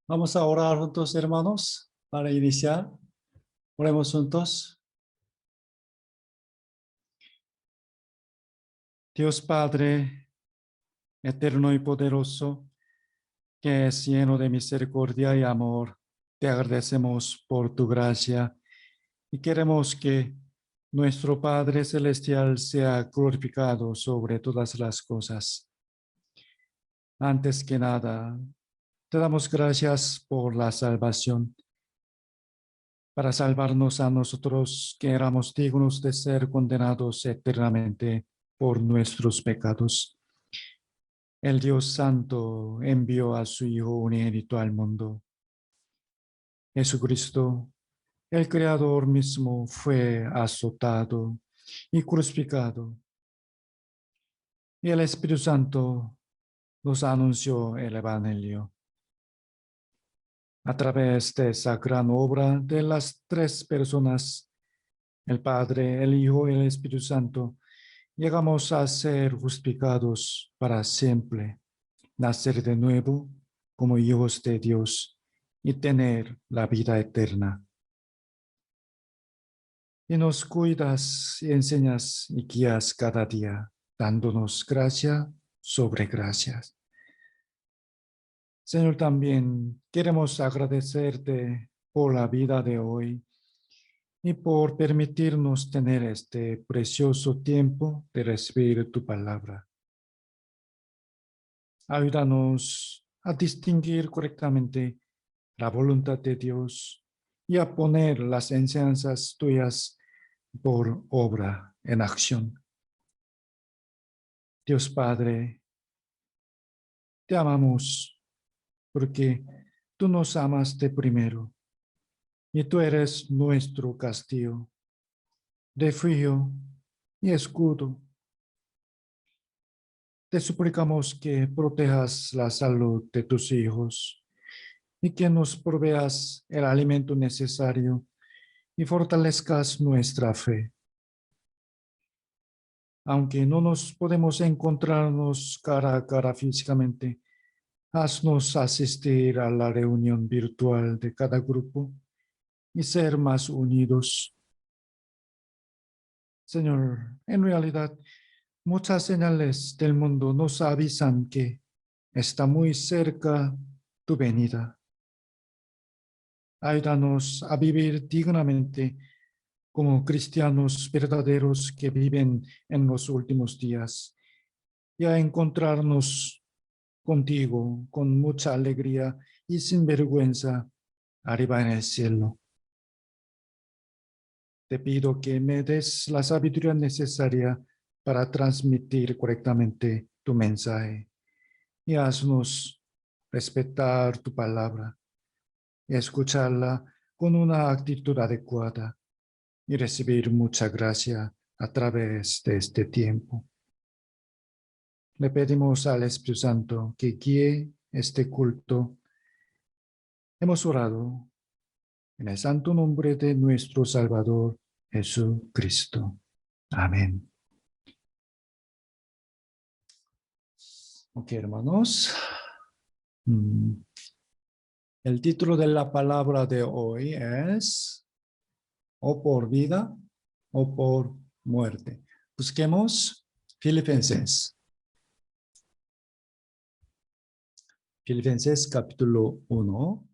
Vamos a orar juntos, hermanos, para iniciar. Oremos juntos. Dios Padre, eterno y poderoso, que es lleno de misericordia y amor, te agradecemos por tu gracia y queremos que nuestro Padre Celestial sea glorificado sobre todas las cosas. Antes que nada, te damos gracias por la salvación, para salvarnos a nosotros que éramos dignos de ser condenados eternamente por nuestros pecados. El Dios Santo envió a su Hijo unigénito al mundo. Jesucristo, el Creador mismo, fue azotado y crucificado. Y el Espíritu Santo nos anunció el Evangelio. A través de esa gran obra de las tres personas, el Padre, el Hijo y el Espíritu Santo, llegamos a ser justificados para siempre, nacer de nuevo como hijos de Dios y tener la vida eterna. Y nos cuidas y enseñas y guías cada día, dándonos gracia sobre gracias. Señor, también queremos agradecerte por la vida de hoy y por permitirnos tener este precioso tiempo de recibir tu palabra. Ayúdanos a distinguir correctamente la voluntad de Dios y a poner las enseñanzas tuyas por obra en acción. Dios Padre, te amamos porque tú nos amaste primero y tú eres nuestro castillo, refugio y escudo. Te suplicamos que protejas la salud de tus hijos y que nos proveas el alimento necesario y fortalezcas nuestra fe. Aunque no nos podemos encontrarnos cara a cara físicamente, haznos asistir a la reunión virtual de cada grupo y ser más unidos. Señor, en realidad, muchas señales del mundo nos avisan que está muy cerca tu venida. Ayúdanos a vivir dignamente como cristianos verdaderos que viven en los últimos días y a encontrarnos contigo con mucha alegría y sin vergüenza arriba en el cielo. Te pido que me des la sabiduría necesaria para transmitir correctamente tu mensaje y haznos respetar tu palabra y escucharla con una actitud adecuada y recibir mucha gracia a través de este tiempo. Le pedimos al Espíritu Santo que guíe este culto. Hemos orado en el santo nombre de nuestro Salvador Jesucristo. Amén. Ok, hermanos. El título de la palabra de hoy es o por vida o por muerte. Busquemos Filipenses. Filipenses capítulo 1.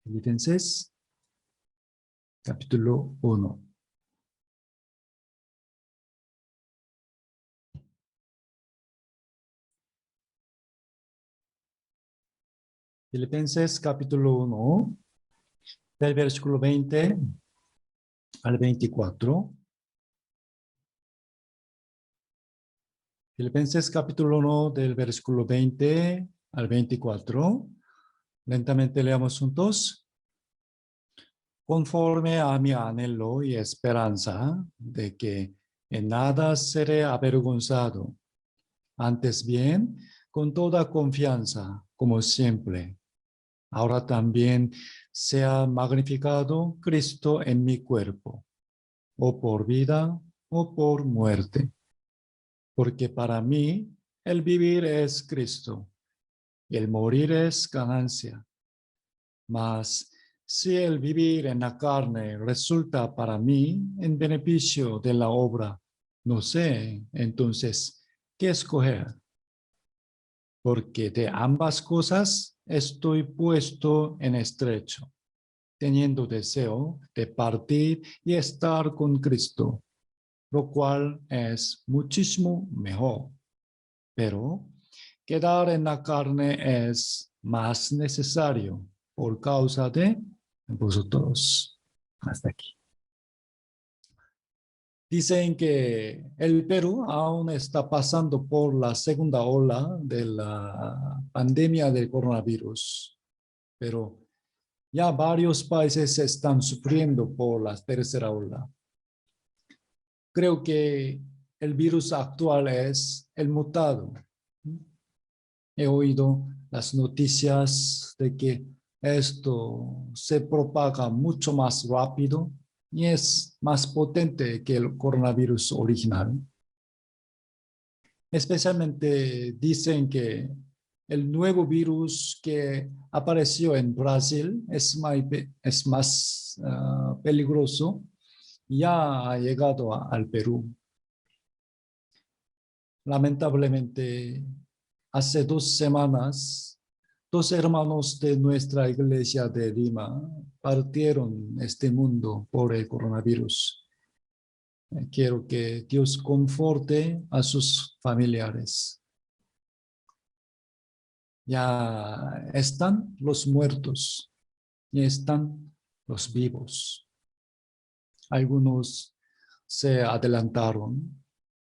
Filipenses capítulo 1. Filipenses capítulo 1, del versículo 20 al 24. Filipenses capítulo 1, del versículo 20 al 24. Lentamente leamos juntos. Conforme a mi anhelo y esperanza de que en nada seré avergonzado, antes bien, con toda confianza, como siempre. Ahora también sea magnificado Cristo en mi cuerpo, o por vida o por muerte. Porque para mí el vivir es Cristo El morir es ganancia, mas si el vivir en la carne resulta para mí en beneficio de la obra, no sé, entonces, ¿qué escoger? Porque de ambas cosas estoy puesto en estrecho, teniendo deseo de partir y estar con Cristo, lo cual es muchísimo mejor. Pero quedar en la carne es más necesario por causa de vosotros. Hasta aquí. Dicen que el Perú aún está pasando por la segunda ola de la pandemia del coronavirus, pero ya varios países están sufriendo por la tercera ola. Creo que el virus actual es el mutado. He oído las noticias de que esto se propaga mucho más rápido y es más potente que el coronavirus original. Especialmente dicen que el nuevo virus que apareció en Brasil es más peligroso y ya ha llegado al Perú. Lamentablemente, hace 2 semanas, 2 hermanos de nuestra iglesia de Lima partieron este mundo por el coronavirus. Quiero que Dios conforte a sus familiares. Ya están los muertos, ya están los vivos. Algunos se adelantaron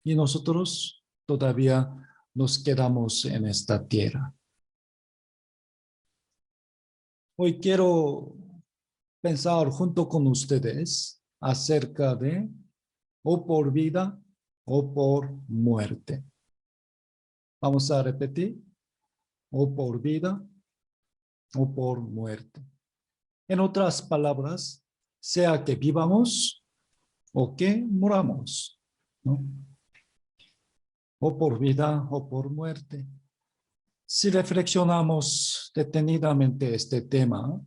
y nosotros todavía nos quedamos en esta tierra. Hoy quiero pensar junto con ustedes acerca de o por vida o por muerte. Vamos a repetir, o por vida o por muerte. En otras palabras, sea que vivamos o que muramos, ¿no? O por vida o por muerte. Si reflexionamos detenidamente este tema,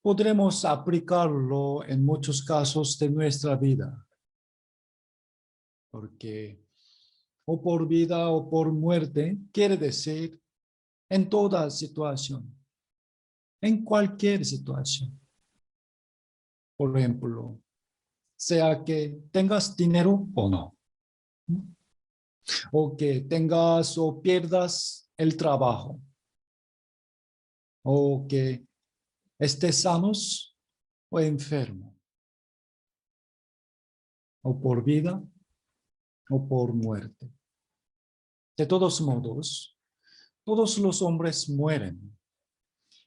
podremos aplicarlo en muchos casos de nuestra vida. Porque o por vida o por muerte quiere decir en toda situación, en cualquier situación. Por ejemplo, sea que tengas dinero o no, o que tengas o pierdas el trabajo, o que estés sanos o enfermo, o por vida o por muerte. De todos modos, todos los hombres mueren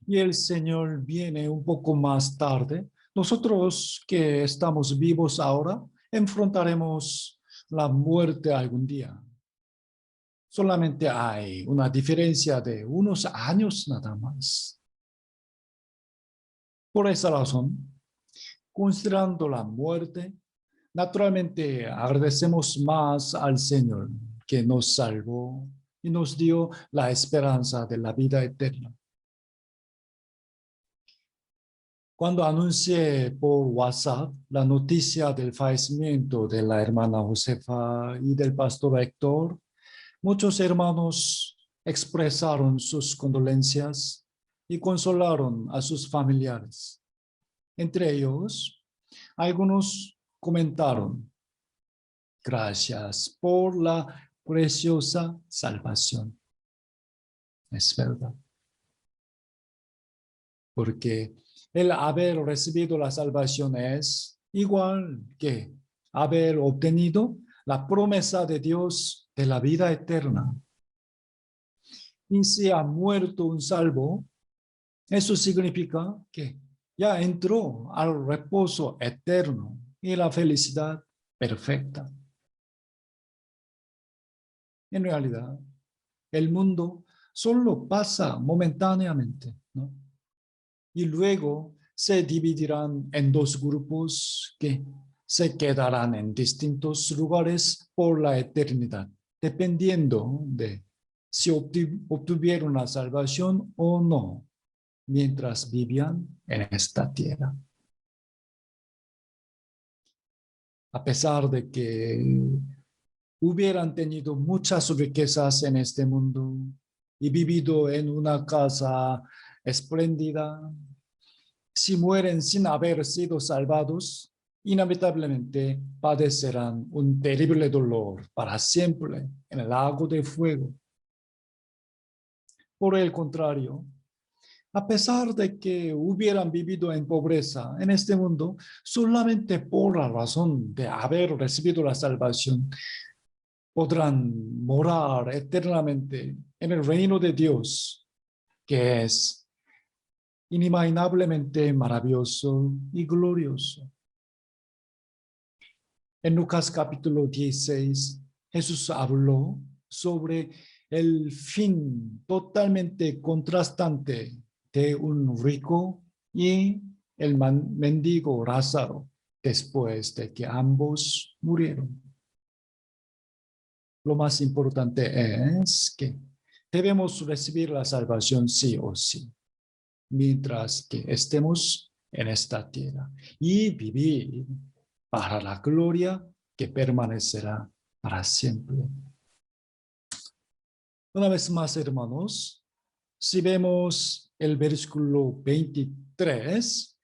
y el Señor viene un poco más tarde. Nosotros que estamos vivos ahora, enfrentaremos la muerte algún día. Solamente hay una diferencia de unos años nada más. Por esa razón, considerando la muerte, naturalmente agradecemos más al Señor que nos salvó y nos dio la esperanza de la vida eterna. Cuando anuncié por WhatsApp la noticia del fallecimiento de la hermana Josefa y del pastor Héctor, muchos hermanos expresaron sus condolencias y consolaron a sus familiares. Entre ellos, algunos comentaron: gracias por la preciosa salvación. Es verdad. Porque el haber recibido la salvación es igual que haber obtenido la promesa de Dios de la vida eterna. Y si ha muerto un salvo, eso significa que ya entró al reposo eterno y la felicidad perfecta. En realidad, el mundo solo pasa momentáneamente, ¿no? Y luego se dividirán en dos grupos que se quedarán en distintos lugares por la eternidad, dependiendo de si obtuvieron la salvación o no mientras vivían en esta tierra. A pesar de que hubieran tenido muchas riquezas en este mundo y vivido en una casa espléndida, si mueren sin haber sido salvados, inevitablemente padecerán un terrible dolor para siempre en el lago de fuego. Por el contrario, a pesar de que hubieran vivido en pobreza en este mundo, solamente por la razón de haber recibido la salvación, podrán morar eternamente en el reino de Dios, que es inimaginablemente maravilloso y glorioso. En Lucas capítulo 16, Jesús habló sobre el fin totalmente contrastante de un rico y el mendigo Lázaro después de que ambos murieron. Lo más importante es que debemos recibir la salvación sí o sí, mientras que estemos en esta tierra y vivir para la gloria que permanecerá para siempre. Una vez más, hermanos, si vemos el versículo 23,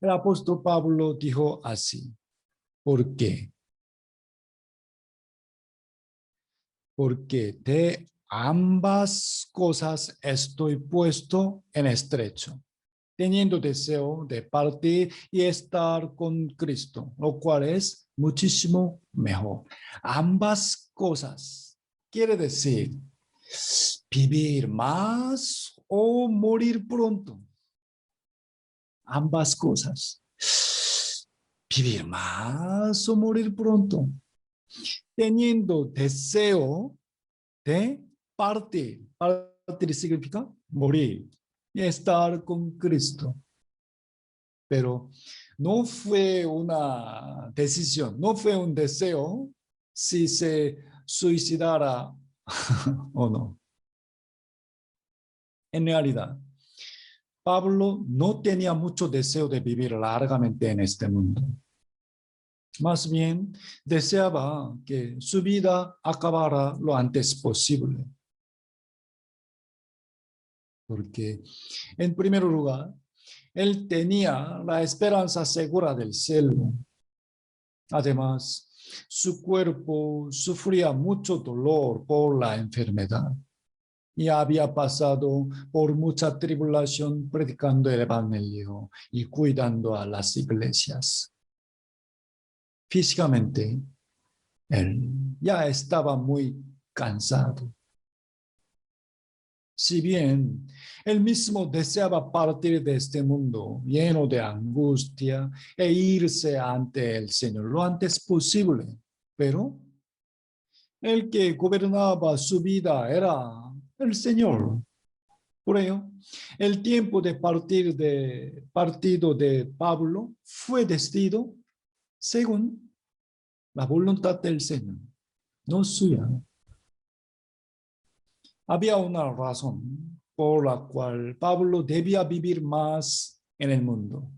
el apóstol Pablo dijo así: ¿por qué? Porque de ambas cosas estoy puesto en estrecho, teniendo deseo de partir y estar con Cristo, lo cual es muchísimo mejor. Ambas cosas quiere decir vivir más o morir pronto. Ambas cosas. Vivir más o morir pronto. Teniendo deseo de partir. Partir significa morir y estar con Cristo. Pero no fue una decisión, no fue un deseo si se suicidara o no. En realidad, Pablo no tenía mucho deseo de vivir largamente en este mundo. Más bien, deseaba que su vida acabara lo antes posible. Porque, en primer lugar, él tenía la esperanza segura del cielo. Además, su cuerpo sufría mucho dolor por la enfermedad y había pasado por mucha tribulación predicando el evangelio y cuidando a las iglesias. Físicamente, él ya estaba muy cansado. Si bien él mismo deseaba partir de este mundo lleno de angustia e irse ante el Señor lo antes posible, pero el que gobernaba su vida era el Señor. Por ello, el tiempo de partido de Pablo fue decidido según la voluntad del Señor, no suya. Había una razón por la cual Pablo debía vivir más en el mundo.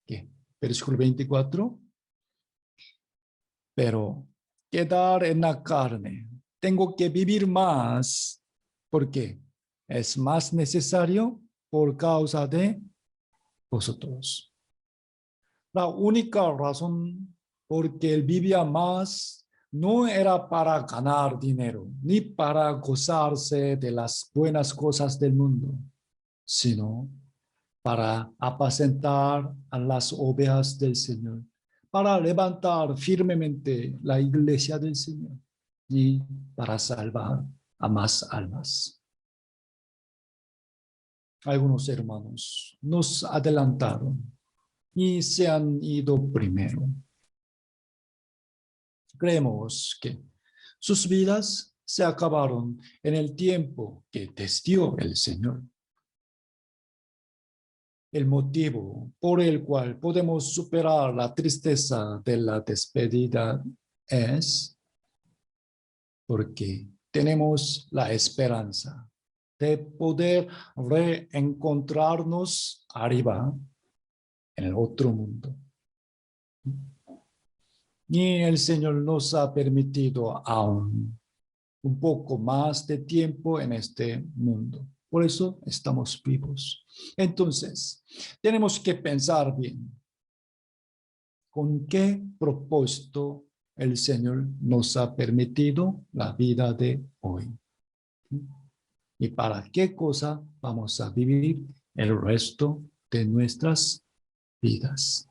¿Qué? Versículo 24. Pero quedar en la carne, tengo que vivir más porque es más necesario por causa de vosotros. La única razón por que él vivía más no era para ganar dinero, ni para gozarse de las buenas cosas del mundo, sino para apacentar a las ovejas del Señor, para levantar firmemente la iglesia del Señor y para salvar a más almas. Algunos hermanos nos adelantaron y se han ido primero. Creemos que sus vidas se acabaron en el tiempo que testió el Señor. El motivo por el cual podemos superar la tristeza de la despedida es porque tenemos la esperanza de poder reencontrarnos arriba en el otro mundo. Y el Señor nos ha permitido aún un poco más de tiempo en este mundo. Por eso estamos vivos. Entonces, tenemos que pensar bien con qué propósito el Señor nos ha permitido la vida de hoy. ¿Y para qué cosa vamos a vivir el resto de nuestras vidas?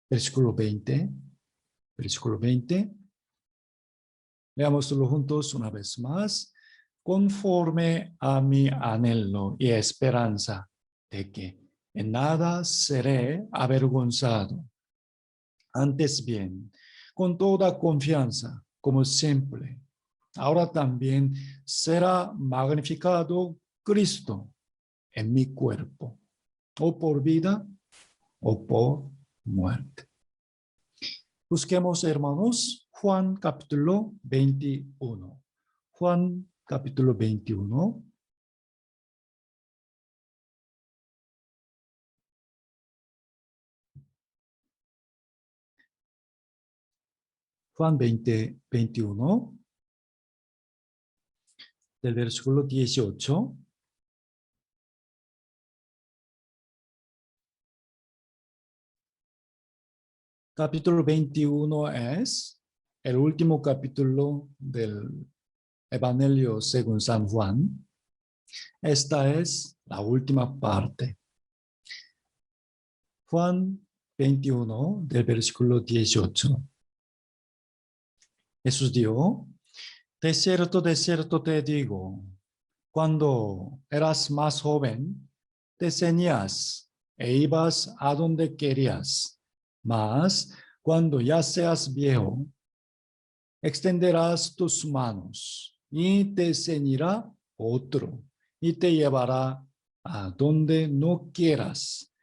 Versículo 20. Versículo 20. Leámoslo juntos una vez más. Conforme a mi anhelo y esperanza de que en nada seré avergonzado. Antes bien, con toda confianza, como siempre, ahora también será magnificado Cristo en mi cuerpo, o por vida o por muerte. Busquemos, hermanos, Juan capítulo 21. Juan capítulo 21. Juan 21, del versículo 18. Capítulo 21 es el último capítulo del Evangelio según San Juan. Esta es la última parte. Juan 21, del versículo 18. Jesús dijo, de cierto te digo, cuando eras más joven, te ceñías e ibas a donde querías, mas cuando ya seas viejo, extenderás tus manos y te ceñirá otro y te llevará a donde no quieras.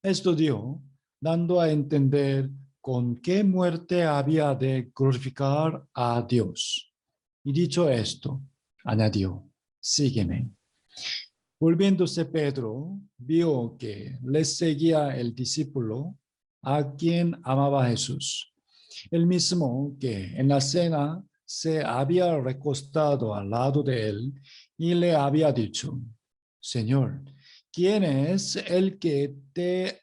Esto dio, dando a entender con qué muerte había de glorificar a Dios. Y dicho esto, añadió, sígueme. Volviéndose Pedro, vio que le seguía el discípulo a quien amaba Jesús, el mismo que en la cena se había recostado al lado de él y le había dicho, Señor, ¿quién es el que te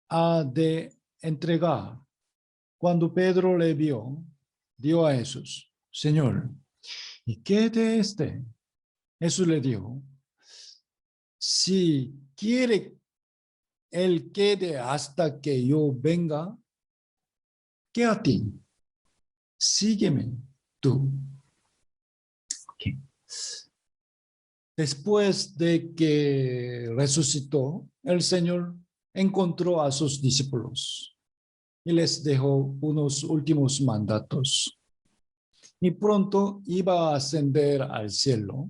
ha de entregar? Cuando Pedro le vio, dio a Jesús, Señor, ¿y qué de este? Jesús le dijo, si quiere él quede hasta que yo venga, ¿qué a ti? Sígueme tú. Okay. Después de que resucitó, el Señor encontró a sus discípulos y les dejó unos últimos mandatos. Y pronto iba a ascender al cielo.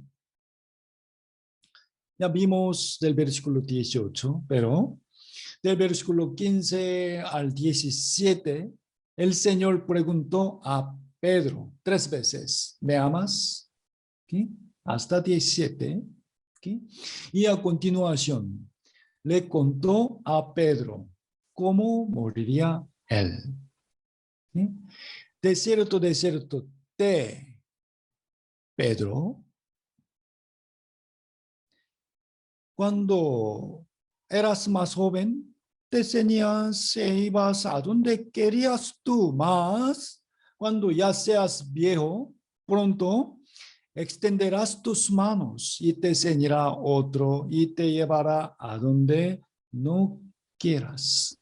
Ya vimos del versículo 18, pero del versículo 15 al 17, el Señor preguntó a Pedro 3 veces, ¿me amas? ¿Okay? Hasta 17. ¿Okay? Y a continuación, le contó a Pedro cómo moriría él. ¿Okay? De cierto, Pedro, cuando eras más joven, te ceñías e ibas a donde querías tú, mas cuando ya seas viejo, pronto extenderás tus manos y te ceñirá otro y te llevará a donde no quieras.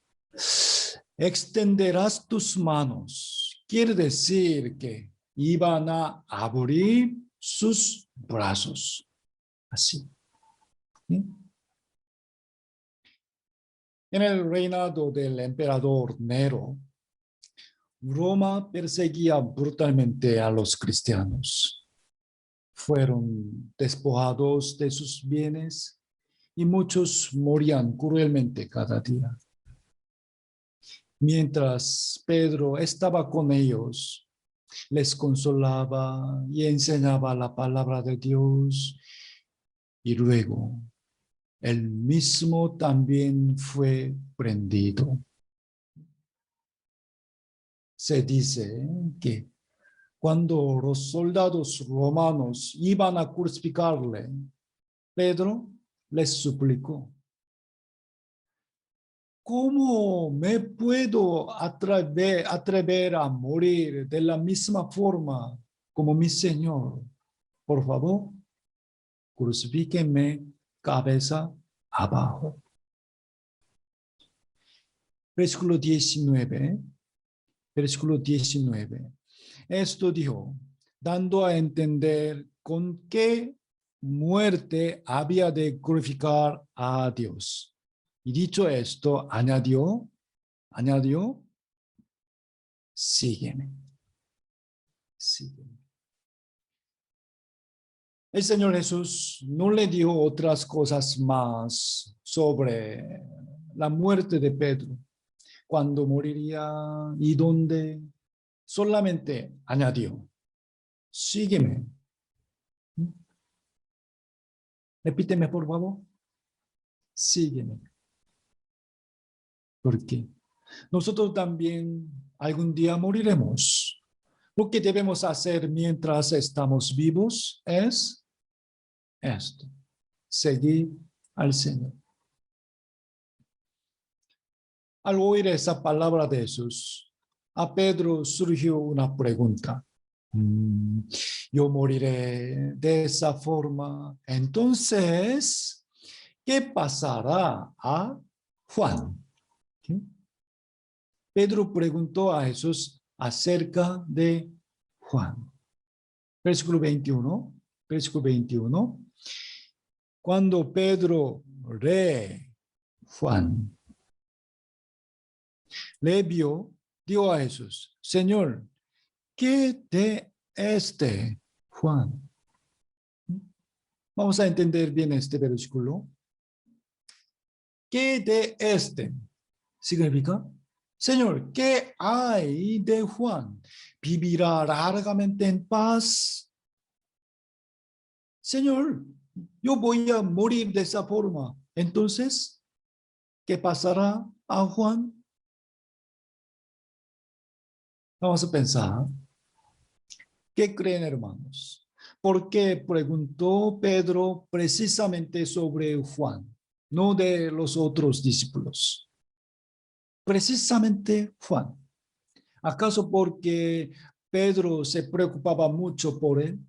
Extenderás tus manos. Quiere decir que iban a abrir sus brazos. Así. ¿Sí? En el reinado del emperador Nero, Roma perseguía brutalmente a los cristianos. Fueron despojados de sus bienes y muchos morían cruelmente cada día. Mientras Pedro estaba con ellos, les consolaba y enseñaba la palabra de Dios. Y luego, él mismo también fue prendido. Se dice que cuando los soldados romanos iban a crucificarle, Pedro les suplicó: ¿cómo me puedo atrever a morir de la misma forma como mi Señor? Por favor, crucifíquenme cabeza abajo. Versículo 19. Versículo 19. Esto dijo, dando a entender con qué muerte había de glorificar a Dios. Y dicho esto, añadió, sígueme, sígueme. El Señor Jesús no le dio otras cosas más sobre la muerte de Pedro, cuándo moriría y dónde. Solamente añadió, sígueme. Repíteme, por favor. Sígueme. ¿Por qué? Nosotros también algún día moriremos. Lo que debemos hacer mientras estamos vivos es esto: seguir al Señor. Al oír esa palabra de Jesús, a Pedro surgió una pregunta. Yo moriré de esa forma. Entonces, ¿qué pasará a Juan? ¿Sí? Pedro preguntó a Jesús acerca de Juan. Versículo 21. Versículo 21. Cuando Pedro Juan le vio, dijo a Jesús: Señor, ¿qué de este Juan? Vamos a entender bien este versículo. ¿Qué de este? Significa: Señor, ¿qué hay de Juan? ¿Vivirá largamente en paz? Señor, yo voy a morir de esa forma. Entonces, ¿qué pasará a Juan? Vamos a pensar. ¿Qué creen, hermanos? ¿Por qué preguntó Pedro precisamente sobre Juan, no de los otros discípulos? Precisamente Juan. ¿Acaso porque Pedro se preocupaba mucho por él?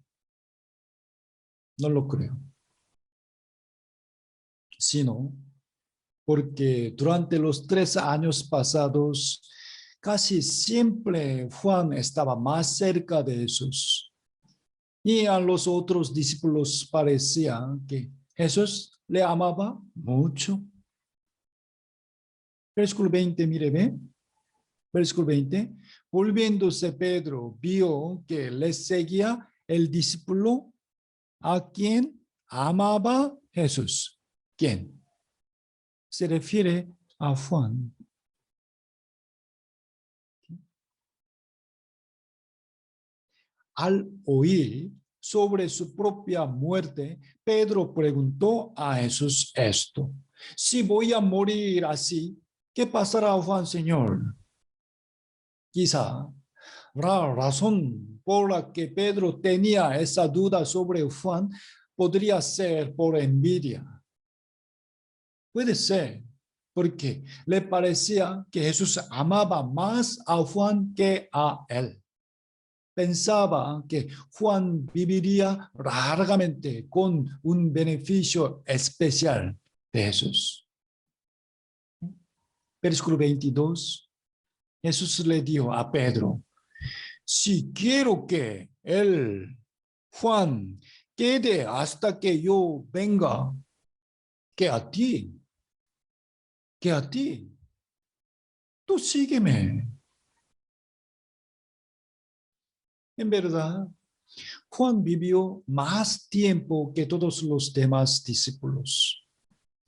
No lo creo. Sino porque durante los 3 años pasados, casi siempre Juan estaba más cerca de Jesús. Y a los otros discípulos parecía que Jesús le amaba mucho. Versículo 20, mire, ve. Versículo 20. Volviéndose Pedro, vio que le seguía el discípulo a quien amaba Jesús. ¿Quién? Se refiere a Juan. Al oír sobre su propia muerte, Pedro preguntó a Jesús esto: si voy a morir así, ¿qué pasará a Juan, Señor? Quizá la razón por la que Pedro tenía esa duda sobre Juan podría ser por envidia. Puede ser porque le parecía que Jesús amaba más a Juan que a él. Pensaba que Juan viviría largamente con un beneficio especial de Jesús. Versículo 22. Jesús le dijo a Pedro: si quiero que él, Juan, quede hasta que yo venga, que a ti, tú sígueme. En verdad, Juan vivió más tiempo que todos los demás discípulos.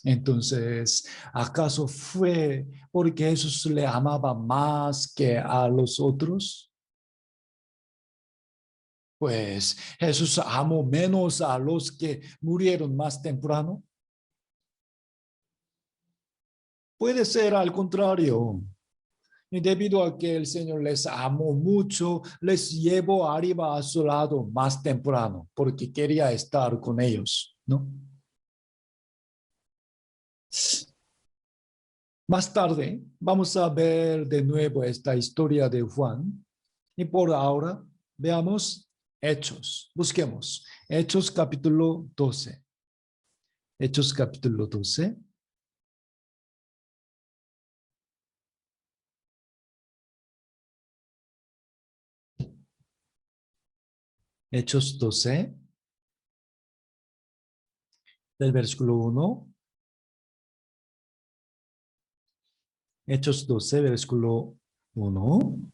Entonces, ¿acaso fue porque Jesús le amaba más que a los otros? Pues Jesús amó menos a los que murieron más temprano. Puede ser al contrario. Y debido a que el Señor les amó mucho, les llevó arriba a su lado más temprano, porque quería estar con ellos, ¿no? Más tarde vamos a ver de nuevo esta historia de Juan. Y por ahora veamos Hechos. Busquemos Hechos capítulo 12. Hechos capítulo 12. Hechos 12, del versículo 1. Hechos 12, versículo 1.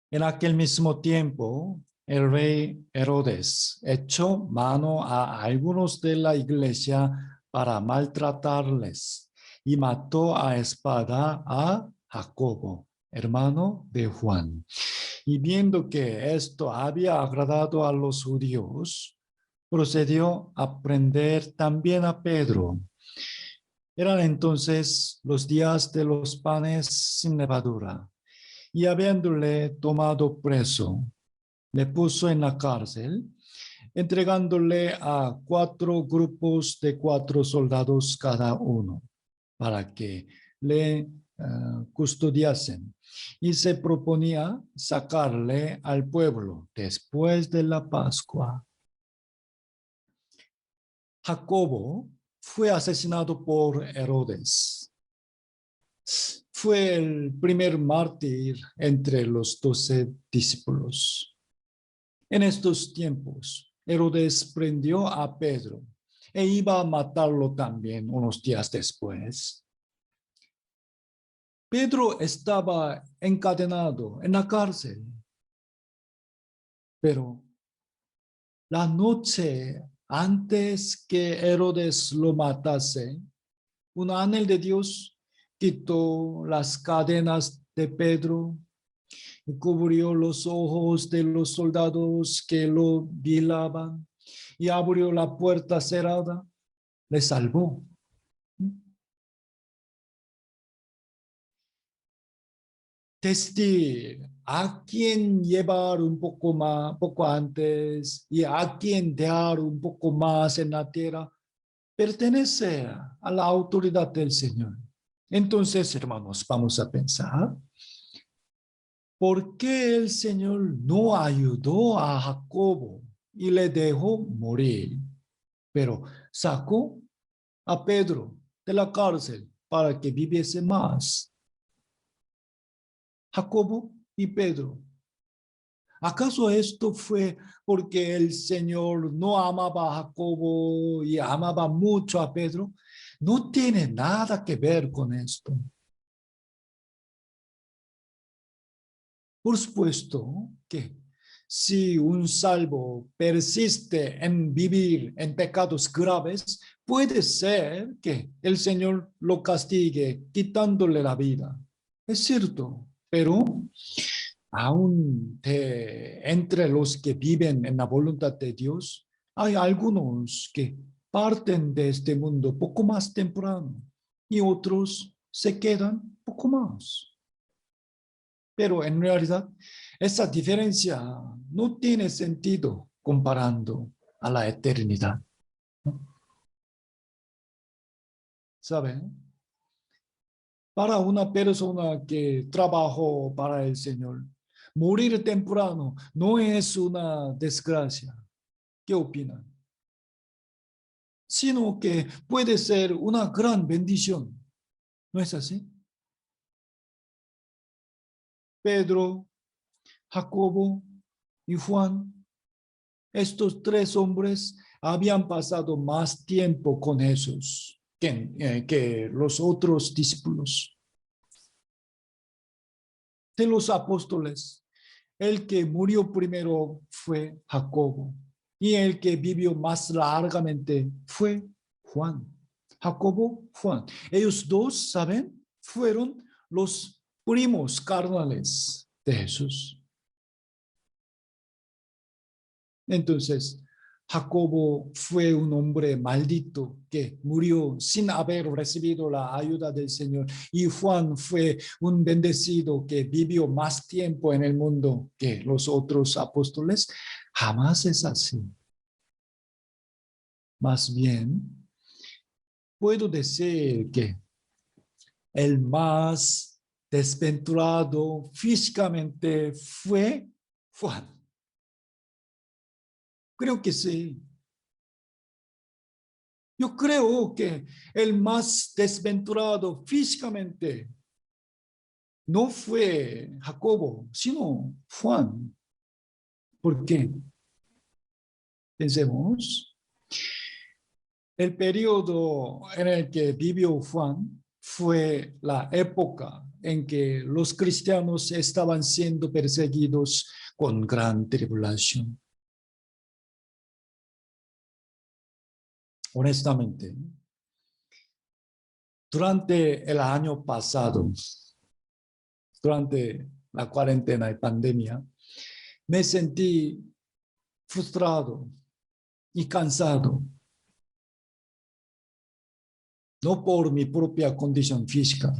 En aquel mismo tiempo, el rey Herodes echó mano a algunos de la iglesia para maltratarles y mató a espada a Jacobo, hermano de Juan. Y viendo que esto había agradado a los judíos, procedió a prender también a Pedro. Eran entonces los días de los panes sin levadura. Y habiéndole tomado preso, le puso en la cárcel, entregándole a 4 grupos de 4 soldados cada uno, para que le custodiasen. Y se proponía sacarle al pueblo después de la Pascua. Jacobo fue asesinado por Herodes. Fue el primer mártir entre los 12 discípulos. En estos tiempos, Herodes prendió a Pedro e iba a matarlo también unos días después. Pedro estaba encadenado en la cárcel, pero la noche antes que Herodes lo matase, un ángel de Dios quitó las cadenas de Pedro y cubrió los ojos de los soldados que lo vigilaban y abrió la puerta cerrada, le salvó. Desde a quien llevar un poco más, poco antes y a quien dejar un poco más en la tierra, pertenece a la autoridad del Señor. Entonces, hermanos, vamos a pensar, ¿por qué el Señor no ayudó a Jacobo y le dejó morir, pero sacó a Pedro de la cárcel para que viviese más? Jacobo y Pedro. ¿Acaso esto fue porque el Señor no amaba a Jacobo y amaba mucho a Pedro? No tiene nada que ver con esto. Por supuesto que si un salvo persiste en vivir en pecados graves, puede ser que el Señor lo castigue quitándole la vida. Es cierto, pero aún entre los que viven en la voluntad de Dios, hay algunos que parten de este mundo poco más temprano y otros se quedan poco más. Pero en realidad, esa diferencia no tiene sentido comparando a la eternidad, ¿no? ¿Saben? Para una persona que trabajó para el Señor, morir temprano no es una desgracia. ¿Qué opinan? Sino que puede ser una gran bendición. ¿No es así? Pedro, Jacobo y Juan, estos 3 hombres habían pasado más tiempo con Jesús que los otros discípulos. De los apóstoles, el que murió primero fue Jacobo y el que vivió más largamente fue Juan. Jacobo, Juan. Ellos dos, ¿saben? Fueron los primos carnales de Jesús. Entonces, Jacobo fue un hombre maldito que murió sin haber recibido la ayuda del Señor. Y Juan fue un bendecido que vivió más tiempo en el mundo que los otros apóstoles. Jamás es así. Más bien, puedo decir que el más desventurado físicamente fue Juan. Creo que sí. Yo creo que el más desventurado físicamente no fue Jacobo, sino Juan. ¿Por qué? Pensemos. El periodo en el que vivió Juan fue la época en que los cristianos estaban siendo perseguidos con gran tribulación. Honestamente, durante el año pasado, durante la cuarentena y pandemia, me sentí frustrado y cansado, no por mi propia condición física,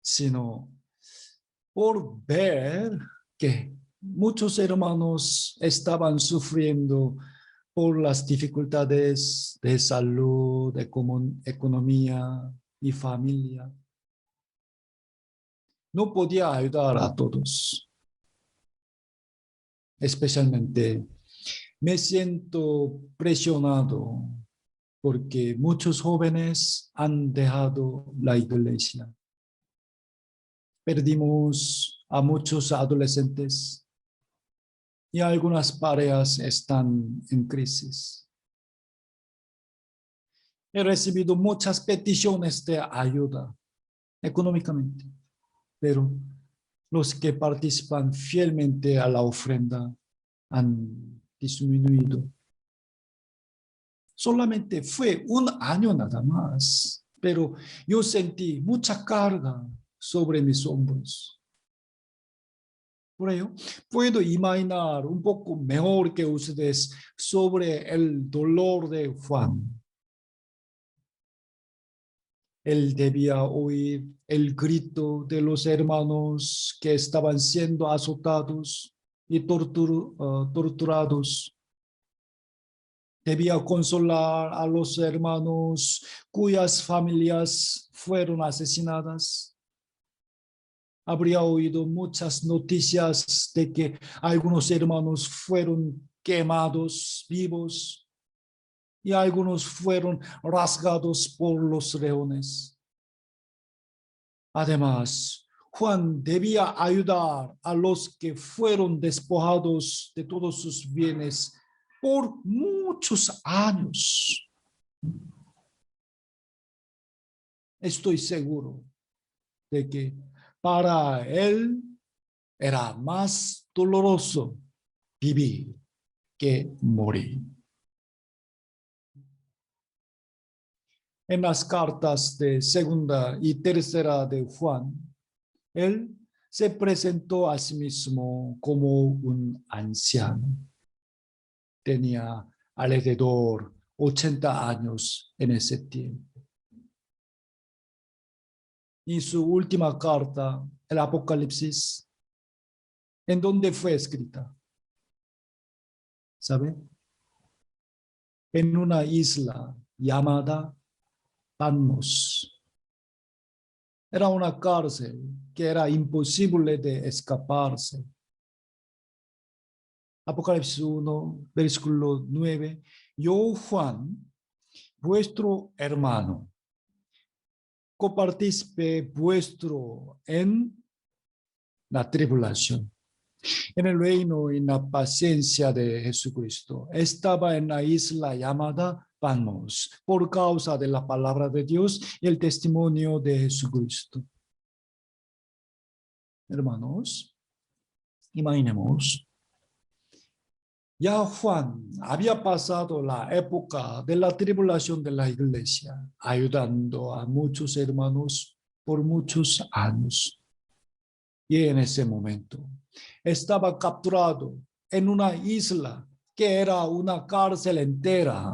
sino por ver que muchos hermanos estaban sufriendo por las dificultades de salud, de economía y familia. No podía ayudar a todos. Especialmente me siento presionado porque muchos jóvenes han dejado la iglesia. Perdimos a muchos adolescentes y algunas parejas están en crisis. He recibido muchas peticiones de ayuda económicamente, pero los que participan fielmente a la ofrenda han disminuido. Solamente fue un año nada más, pero yo sentí mucha carga sobre mis hombros. Por ello, puedo imaginar un poco mejor que ustedes sobre el dolor de Juan. Él debía oír el grito de los hermanos que estaban siendo azotados y torturados. Debía consolar a los hermanos cuyas familias fueron asesinadas. Habría oído muchas noticias de que algunos hermanos fueron quemados vivos y algunos fueron rasgados por los leones. Además, Juan debía ayudar a los que fueron despojados de todos sus bienes por muchos años. Estoy seguro de que para él era más doloroso vivir que morir. En las cartas de segunda y tercera de Juan, él se presentó a sí mismo como un anciano. Tenía alrededor 80 años en ese tiempo. Y su última carta, el Apocalipsis, ¿en dónde fue escrita? ¿Sabe? En una isla llamada Patmos. Era una cárcel que era imposible de escaparse. Apocalipsis 1, versículo 9. Yo, Juan, vuestro hermano, copartícipe vuestro en la tribulación, en el reino y en la paciencia de Jesucristo. Estaba en la isla llamada Patmos por causa de la palabra de Dios y el testimonio de Jesucristo. Hermanos, imaginemos, ya Juan había pasado la época de la tribulación de la iglesia, ayudando a muchos hermanos por muchos años. Y en ese momento estaba capturado en una isla que que era una cárcel entera.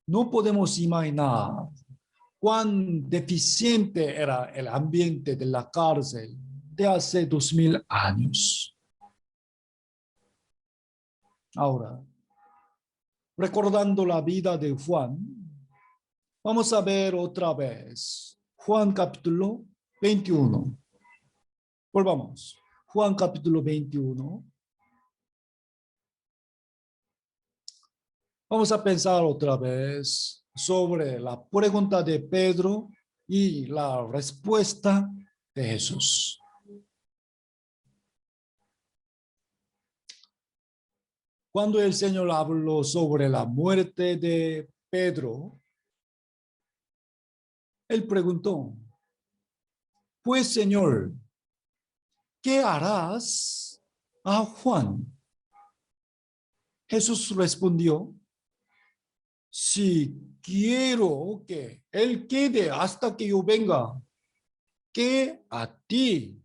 No podemos imaginar cuán deficiente era el ambiente de la cárcel de hace 2000 años. Ahora, recordando la vida de Juan, vamos a ver otra vez Juan capítulo 21. Volvamos. Juan capítulo 21. Vamos a pensar otra vez sobre la pregunta de Pedro y la respuesta de Jesús. Cuando el Señor habló sobre la muerte de Pedro, él preguntó, pues Señor, ¿qué harás a Juan? Jesús respondió, si quiero que él quede hasta que yo venga, ¿qué a ti?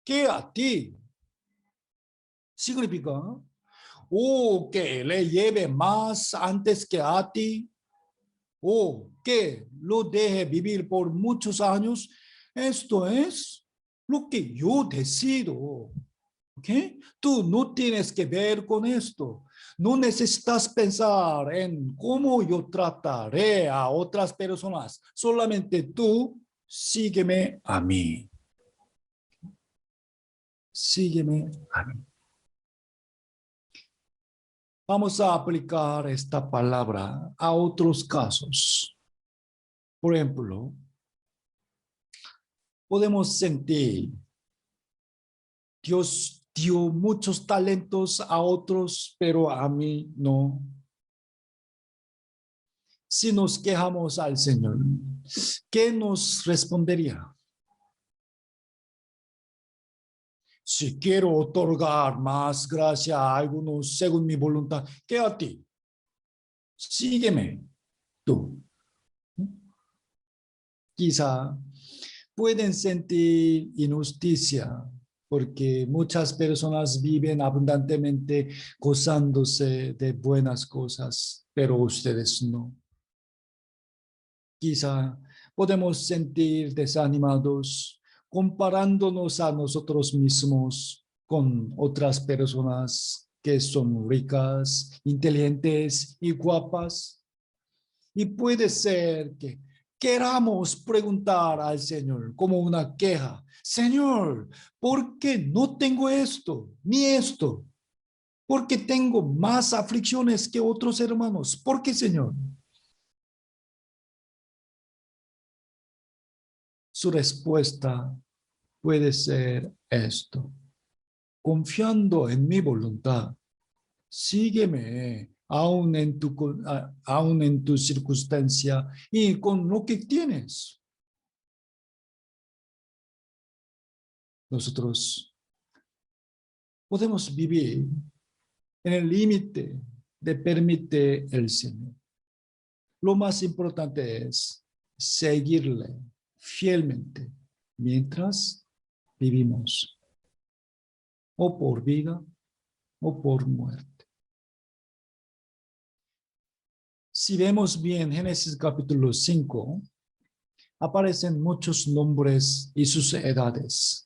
¿Qué a ti? Significa, o que le lleve más antes que a ti, o que lo deje vivir por muchos años. Esto es lo que yo decido. ¿Okay? Tú no tienes que ver con esto. No necesitas pensar en cómo yo trataré a otras personas. Solamente tú sígueme a mí. Sígueme a mí. Vamos a aplicar esta palabra a otros casos. Por ejemplo, podemos sentir, Dios dio muchos talentos a otros, pero a mí no. Si nos quejamos al Señor, ¿qué nos respondería? Si quiero otorgar más gracia a algunos según mi voluntad, ¿qué a ti? Sígueme tú. Quizá pueden sentir injusticia porque muchas personas viven abundantemente gozándose de buenas cosas, pero ustedes no. Quizá podemos sentir desanimados comparándonos a nosotros mismos con otras personas que son ricas, inteligentes y guapas. Y puede ser que queramos preguntar al Señor como una queja, Señor, ¿por qué no tengo esto ni esto? ¿Por qué tengo más aflicciones que otros hermanos? ¿Por qué, Señor? Su respuesta puede ser esto. Confiando en mi voluntad, sígueme aún en tu circunstancia y con lo que tienes. Nosotros podemos vivir en el límite de permite el Señor. Lo más importante es seguirle fielmente mientras vivimos, o por vida o por muerte. Si vemos bien Génesis capítulo 5, aparecen muchos nombres y sus edades.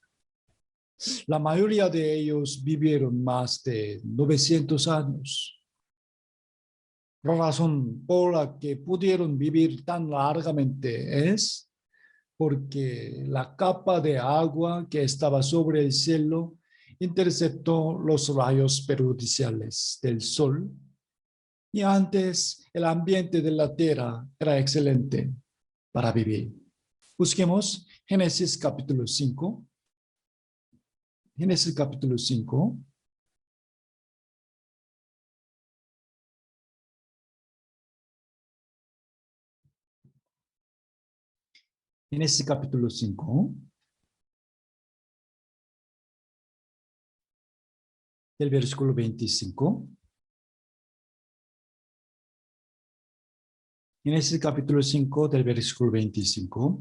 La mayoría de ellos vivieron más de 900 años. La razón por la que pudieron vivir tan largamente es porque la capa de agua que estaba sobre el cielo interceptó los rayos perjudiciales del sol, y antes el ambiente de la tierra era excelente para vivir. Busquemos Génesis capítulo 5. Génesis capítulo 5. Génesis capítulo 5, del versículo 25. Génesis capítulo 5, del versículo 25.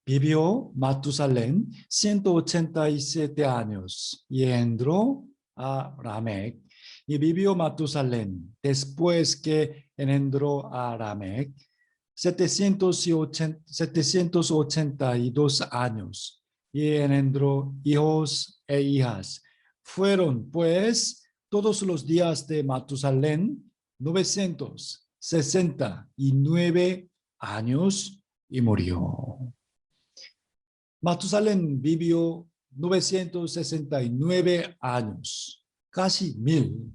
vivió Matusalén 187 años y engendró a Lamec. Y vivió Matusalén después que engendró a Lamec 782 años y engendró hijos e hijas. Fueron pues todos los días de Matusalén 969 años y murió. Matusalén vivió 969 años, casi 1000,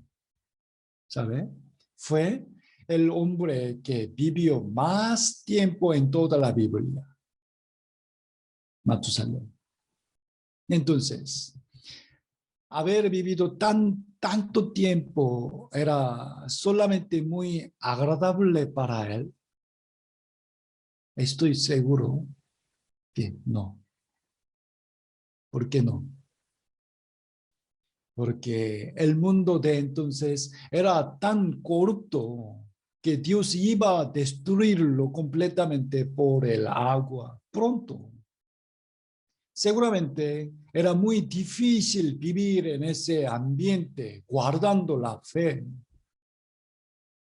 ¿sabe? Fue el hombre que vivió más tiempo en toda la Biblia, Matusalén. Entonces, haber vivido tanto tiempo era solamente muy agradable para él. Estoy seguro que no. ¿Por qué no? Porque el mundo de entonces era tan corrupto que Dios iba a destruirlo completamente por el agua pronto. Seguramente era muy difícil vivir en ese ambiente guardando la fe.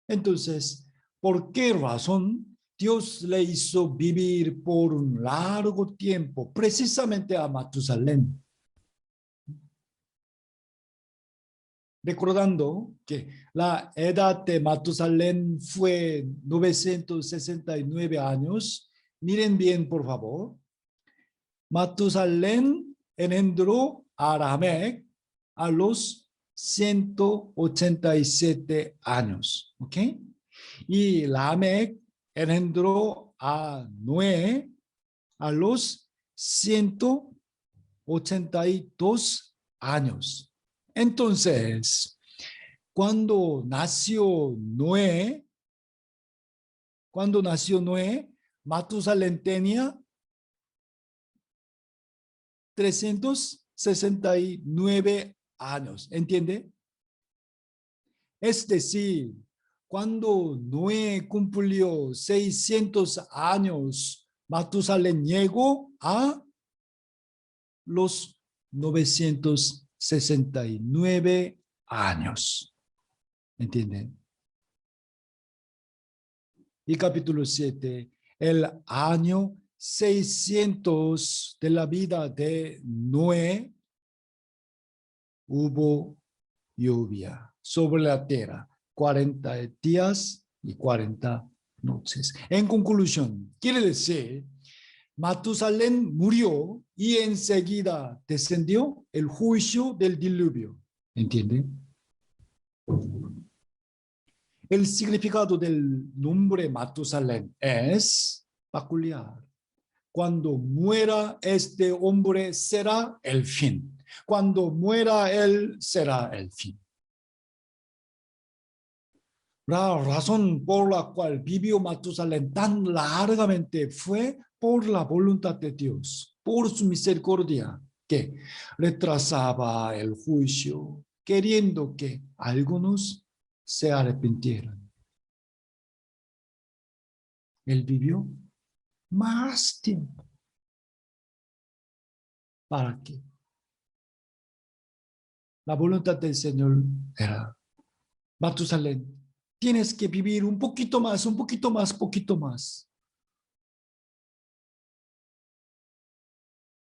Entonces, ¿por qué razón Dios le hizo vivir por un largo tiempo precisamente a Matusalén? Recordando que la edad de Matusalén fue 969 años. Miren bien, por favor. Matusalén engendró a Lamec a los 187 años. ¿Ok? Y Lamec engendró a Noé a los 182 años. Entonces, cuando nació Noé, Matusalén tenía 369 años, ¿entiende? Es decir, cuando Noé cumplió 600 años, Matusalén llegó a los 969 años. ¿Entienden? Y capítulo 7, el año 600 de la vida de Noé, hubo lluvia sobre la tierra, 40 días y 40 noches. En conclusión, quiere decir, Matusalén murió y enseguida descendió el juicio del diluvio. ¿Entiende? El significado del nombre Matusalén es peculiar. Cuando muera este hombre será el fin. Cuando muera él será el fin. La razón por la cual vivió Matusalén tan largamente fue por la voluntad de Dios, por su misericordia, que retrasaba el juicio, queriendo que algunos se arrepintieran. Él vivió más tiempo. ¿Para qué? La voluntad del Señor era: Matusalén, tienes que vivir un poquito más, un poquito más, poquito más.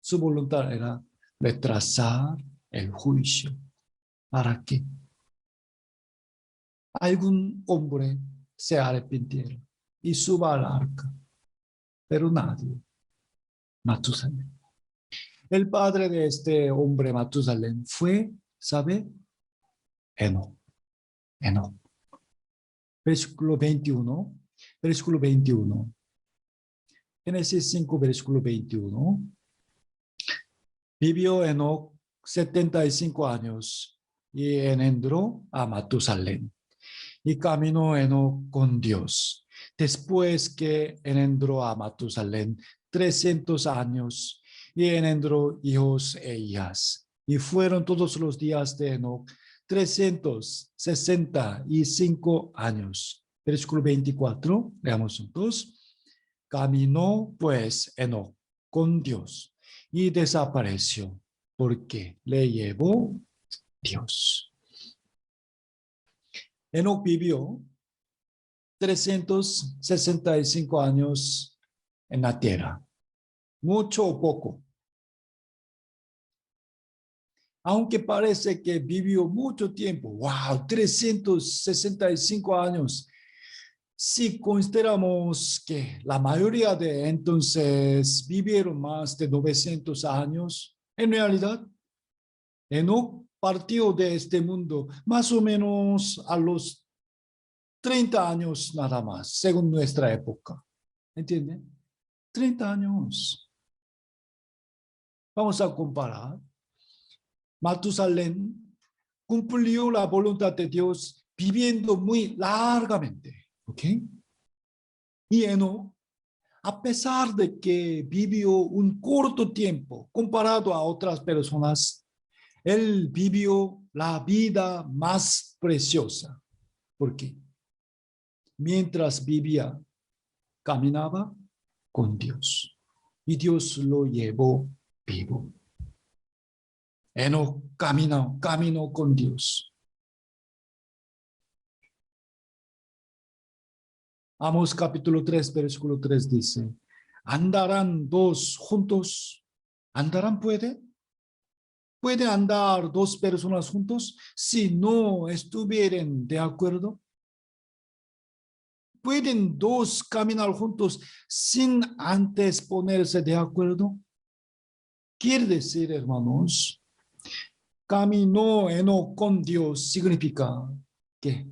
Su voluntad era retrasar el juicio. ¿Para qué? Algún hombre se arrepintiera y suba al arca, pero nadie. Matusalén. El padre de este hombre Matusalén fue, ¿sabe? Enoc. Versículo 21. Versículo 21. Génesis 5, versículo 21. Vivió Enoc 75 años y engendró a Matusalén. Y caminó Enoc con Dios. Después que engendró a Matusalén 300 años y engendró hijos e hijas. Y fueron todos los días de Enoc 365 años. Versículo 24, leamos juntos. Caminó pues Enoc con Dios y desapareció porque le llevó Dios. Enoc vivió 365 años en la tierra, mucho o poco. Aunque parece que vivió mucho tiempo, wow, 365 años. Si consideramos que la mayoría de entonces vivieron más de 900 años, en realidad, Enoc partió de este mundo más o menos a los 30 años nada más, según nuestra época. ¿Entienden? 30 años. Vamos a comparar. Matusalén cumplió la voluntad de Dios viviendo muy largamente. ¿Ok? Y Enoc, a pesar de que vivió un corto tiempo comparado a otras personas, él vivió la vida más preciosa. ¿Por qué? Mientras vivía, caminaba con Dios y Dios lo llevó vivo. Enoc caminó con Dios. Amós capítulo 3, versículo 3 dice, ¿andarán dos juntos? ¿Andarán puede? ¿Puede andar dos personas juntos si no estuvieran de acuerdo? ¿Pueden dos caminar juntos sin antes ponerse de acuerdo? Quiere decir, hermanos, caminó Enoc con Dios significa que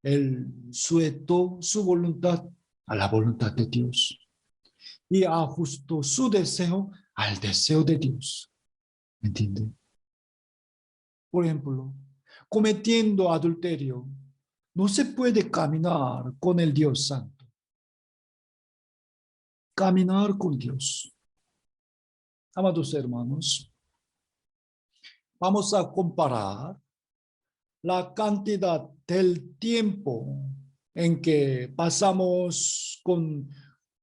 él sujetó su voluntad a la voluntad de Dios y ajustó su deseo al deseo de Dios. ¿Entiende? Por ejemplo, cometiendo adulterio, no se puede caminar con el Dios Santo. Caminar con Dios. Amados hermanos, vamos a comparar la cantidad del tiempo en que pasamos con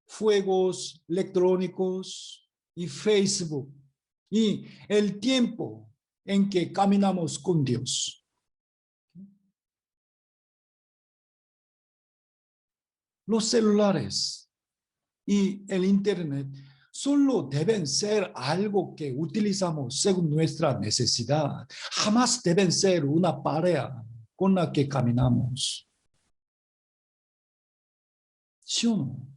fuegos electrónicos y Facebook y el tiempo en que caminamos con Dios. Los celulares y el Internet solo deben ser algo que utilizamos según nuestra necesidad. Jamás deben ser una pareja con la que caminamos. ¿Sí o no?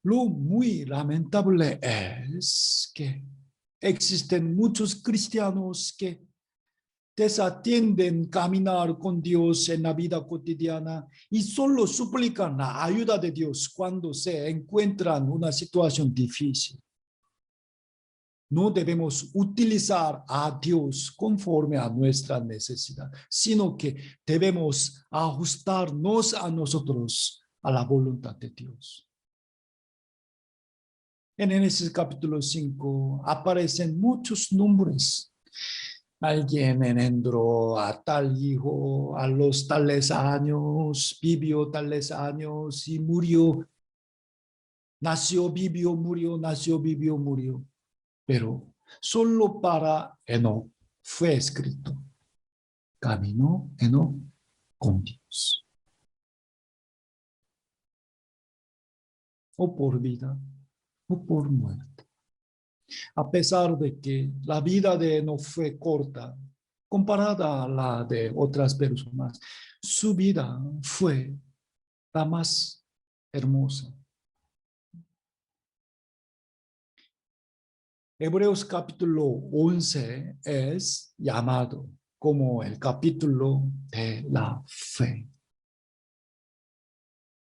Lo muy lamentable es que existen muchos cristianos que desatienden caminar con Dios en la vida cotidiana y solo suplican la ayuda de Dios cuando se encuentran en una situación difícil. No debemos utilizar a Dios conforme a nuestra necesidad, sino que debemos ajustarnos a nosotros a la voluntad de Dios. En Génesis capítulo 5 aparecen muchos nombres. Alguien engendró a tal hijo a los tales años, vivió tales años y murió. Nació, vivió, murió, nació, vivió, murió. Pero solo para Enoc fue escrito. Caminó Enoc con Dios. O por vida o por muerte. A pesar de que la vida de Enoc fue corta, comparada a la de otras personas, su vida fue la más hermosa. Hebreos capítulo 11 es llamado como el capítulo de la fe.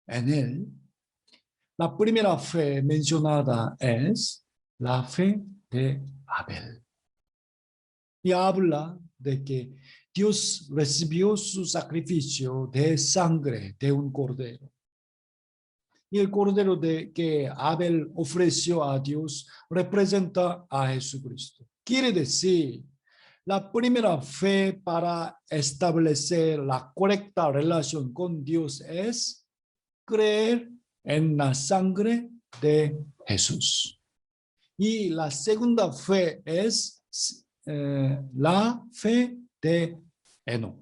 En él, la primera fe mencionada es la fe de Abel. Y habla de que Dios recibió su sacrificio de sangre de un cordero. Y el cordero que Abel ofreció a Dios representa a Jesucristo. Quiere decir, la primera fe para establecer la correcta relación con Dios es creer en la sangre de Jesús. Y la segunda fe es la fe de Enoc.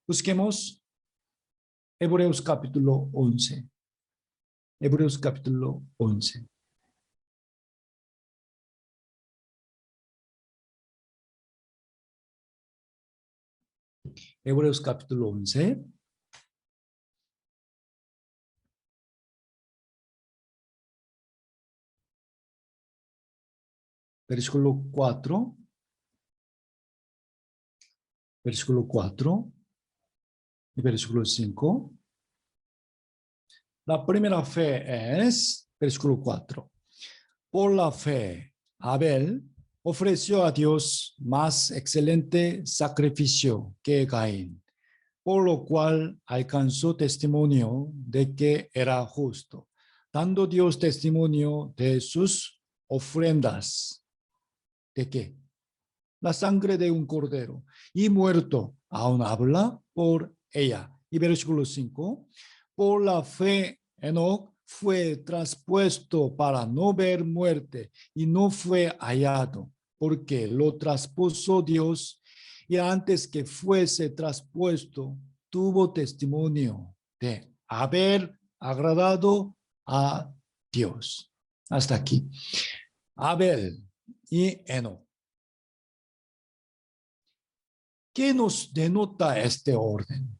Busquemos Hebreos capítulo 11. Hebreos capítulo 11. Hebreos capítulo 11. Versículo 4. Versículo 4 y versículo 5. La primera fe es, versículo 4. Por la fe, Abel ofreció a Dios más excelente sacrificio que Caín, por lo cual alcanzó testimonio de que era justo, dando Dios testimonio de sus ofrendas. ¿De qué? La sangre de un cordero, y muerto aún habla por ella. Y versículo 5, por la fe Enoc fue traspuesto para no ver muerte y no fue hallado, porque lo traspuso Dios, y antes que fuese traspuesto tuvo testimonio de haber agradado a Dios. Hasta aquí. Abel y Enoc. ¿Qué nos denota este orden?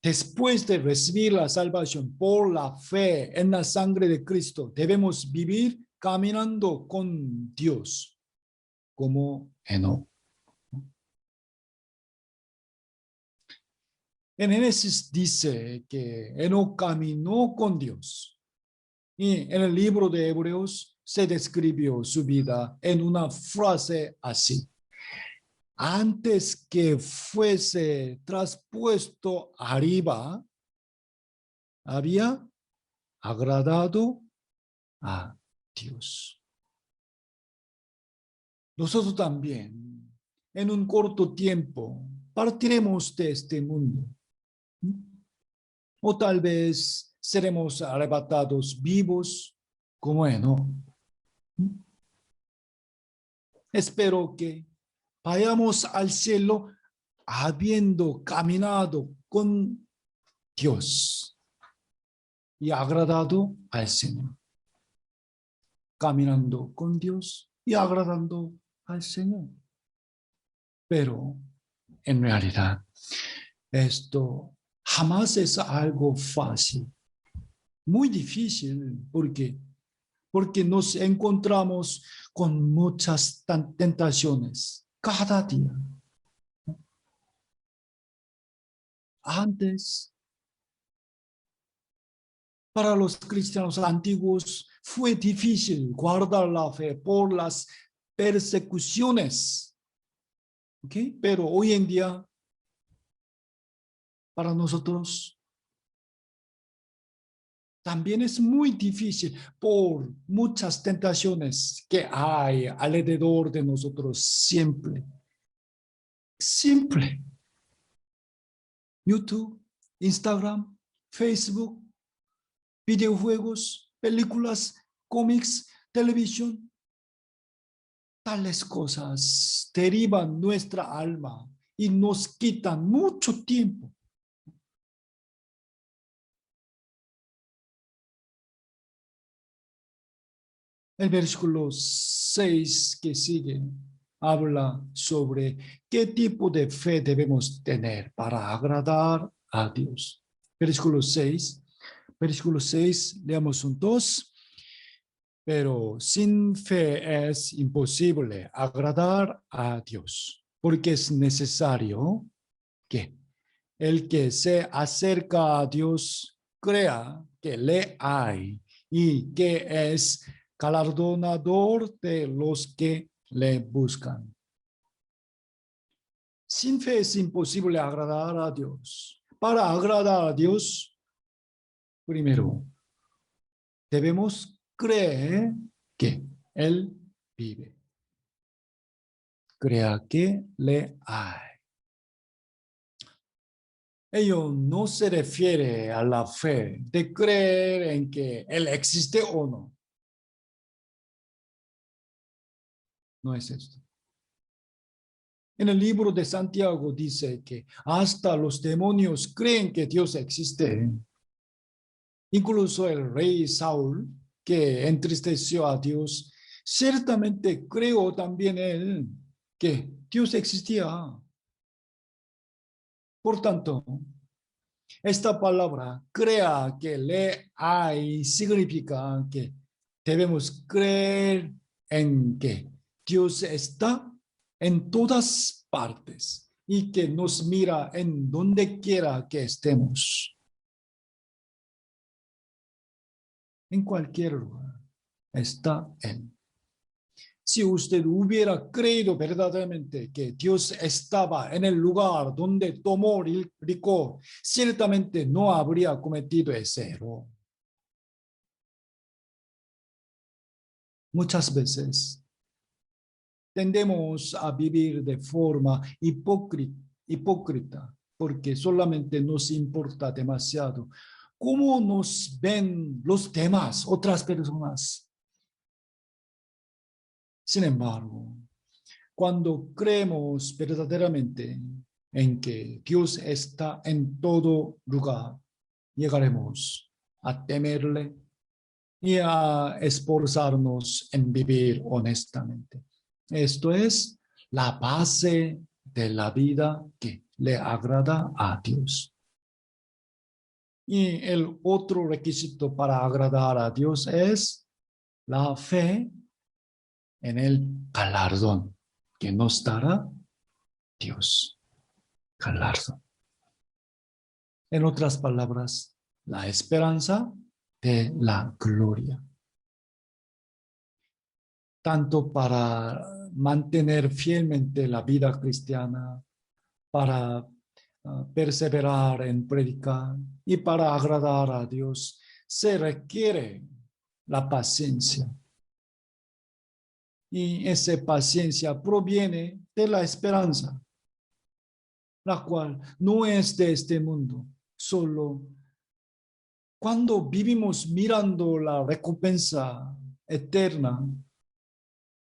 Después de recibir la salvación por la fe en la sangre de Cristo, debemos vivir caminando con Dios, como Enoc. En Génesis dice que Enoc caminó con Dios. Y en el libro de Hebreos se describió su vida en una frase así: antes que fuese traspuesto arriba, había agradado a Dios. Nosotros también, en un corto tiempo, partiremos de este mundo. O tal vez seremos arrebatados vivos como Enoc. Espero que vayamos al cielo habiendo caminado con Dios y agradado al Señor. Caminando con Dios y agradando al Señor. Pero en realidad esto jamás es algo fácil. Muy difícil porque nos encontramos con muchas tentaciones cada día. Antes, para los cristianos antiguos fue difícil guardar la fe por las persecuciones. ¿Okay? Pero hoy en día, para nosotros, también es muy difícil por muchas tentaciones que hay alrededor de nosotros siempre. Siempre. YouTube, Instagram, Facebook, videojuegos, películas, cómics, televisión. Tales cosas derivan nuestra alma y nos quitan mucho tiempo. El versículo 6 que sigue habla sobre qué tipo de fe debemos tener para agradar a Dios. Versículo 6, leamos juntos. Pero sin fe es imposible agradar a Dios, porque es necesario que el que se acerca a Dios crea que le hay y que es galardonador de los que le buscan. Sin fe es imposible agradar a Dios. Para agradar a Dios, primero, debemos creer que Él vive. Crea que le hay. ello no se refiere a la fe de creer en que Él existe o no. No es esto. En el libro de Santiago dice que hasta los demonios creen que Dios existe. Incluso el rey Saúl, que entristeció a Dios, ciertamente creó también él que Dios existía. Por tanto, esta palabra crea que le hay significa que debemos creer en que Dios está en todas partes y que nos mira en donde quiera que estemos, en cualquier lugar está Él. Si usted hubiera creído verdaderamente que Dios estaba en el lugar donde tomó licor, ciertamente no habría cometido ese error. Muchas veces tendemos a vivir de forma hipócrita porque solamente nos importa demasiado cómo nos ven los demás, otras personas. Sin embargo, cuando creemos verdaderamente en que Dios está en todo lugar, llegaremos a temerle y a esforzarnos en vivir honestamente. Esto es la base de la vida que le agrada a Dios. Y el otro requisito para agradar a Dios es la fe en el galardón que nos dará Dios. Galardón. En otras palabras, la esperanza de la gloria. Tanto para mantener fielmente la vida cristiana, para perseverar en predicar y para agradar a Dios, se requiere la paciencia. Y esa paciencia proviene de la esperanza, la cual no es de este mundo, solo cuando vivimos mirando la recompensa eterna,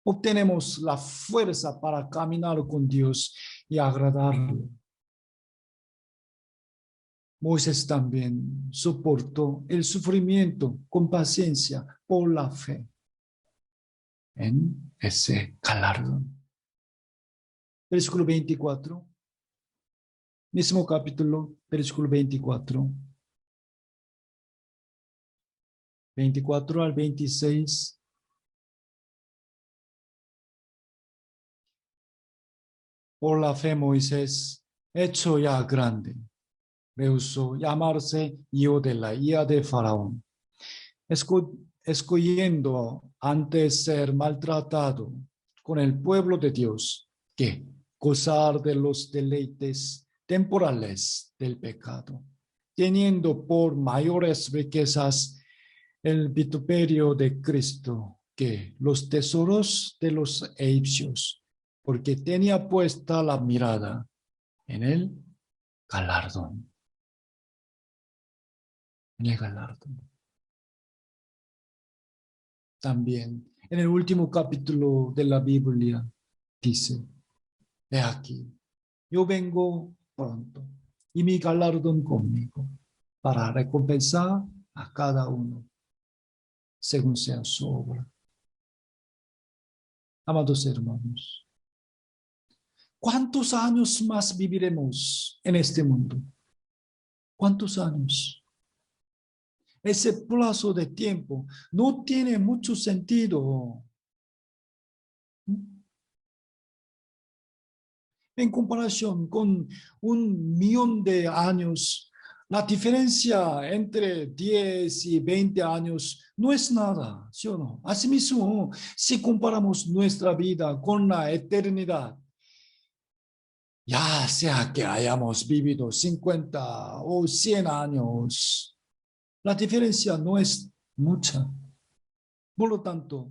obtenemos la fuerza para caminar con Dios y agradarle. Moisés también soportó el sufrimiento con paciencia por la fe en ese galardón. Versículo 24, mismo capítulo, versículo 24. 24 al 26. Por la fe Moisés, hecho ya grande, rehusó llamarse hijo de la hija de Faraón, escogiendo antes ser maltratado con el pueblo de Dios que gozar de los deleites temporales del pecado, teniendo por mayores riquezas el vituperio de Cristo que los tesoros de los egipcios, porque tenía puesta la mirada en el galardón. En el galardón. También en el último capítulo de la Biblia dice, he aquí, yo vengo pronto y mi galardón conmigo para recompensar a cada uno según sea su obra. Amados hermanos, ¿cuántos años más viviremos en este mundo? ¿Cuántos años? Ese plazo de tiempo no tiene mucho sentido. En comparación con 1.000.000 de años, la diferencia entre 10 y 20 años no es nada, ¿sí o no? Asimismo, si comparamos nuestra vida con la eternidad, ya sea que hayamos vivido 50 o 100 años, la diferencia no es mucha. Por lo tanto,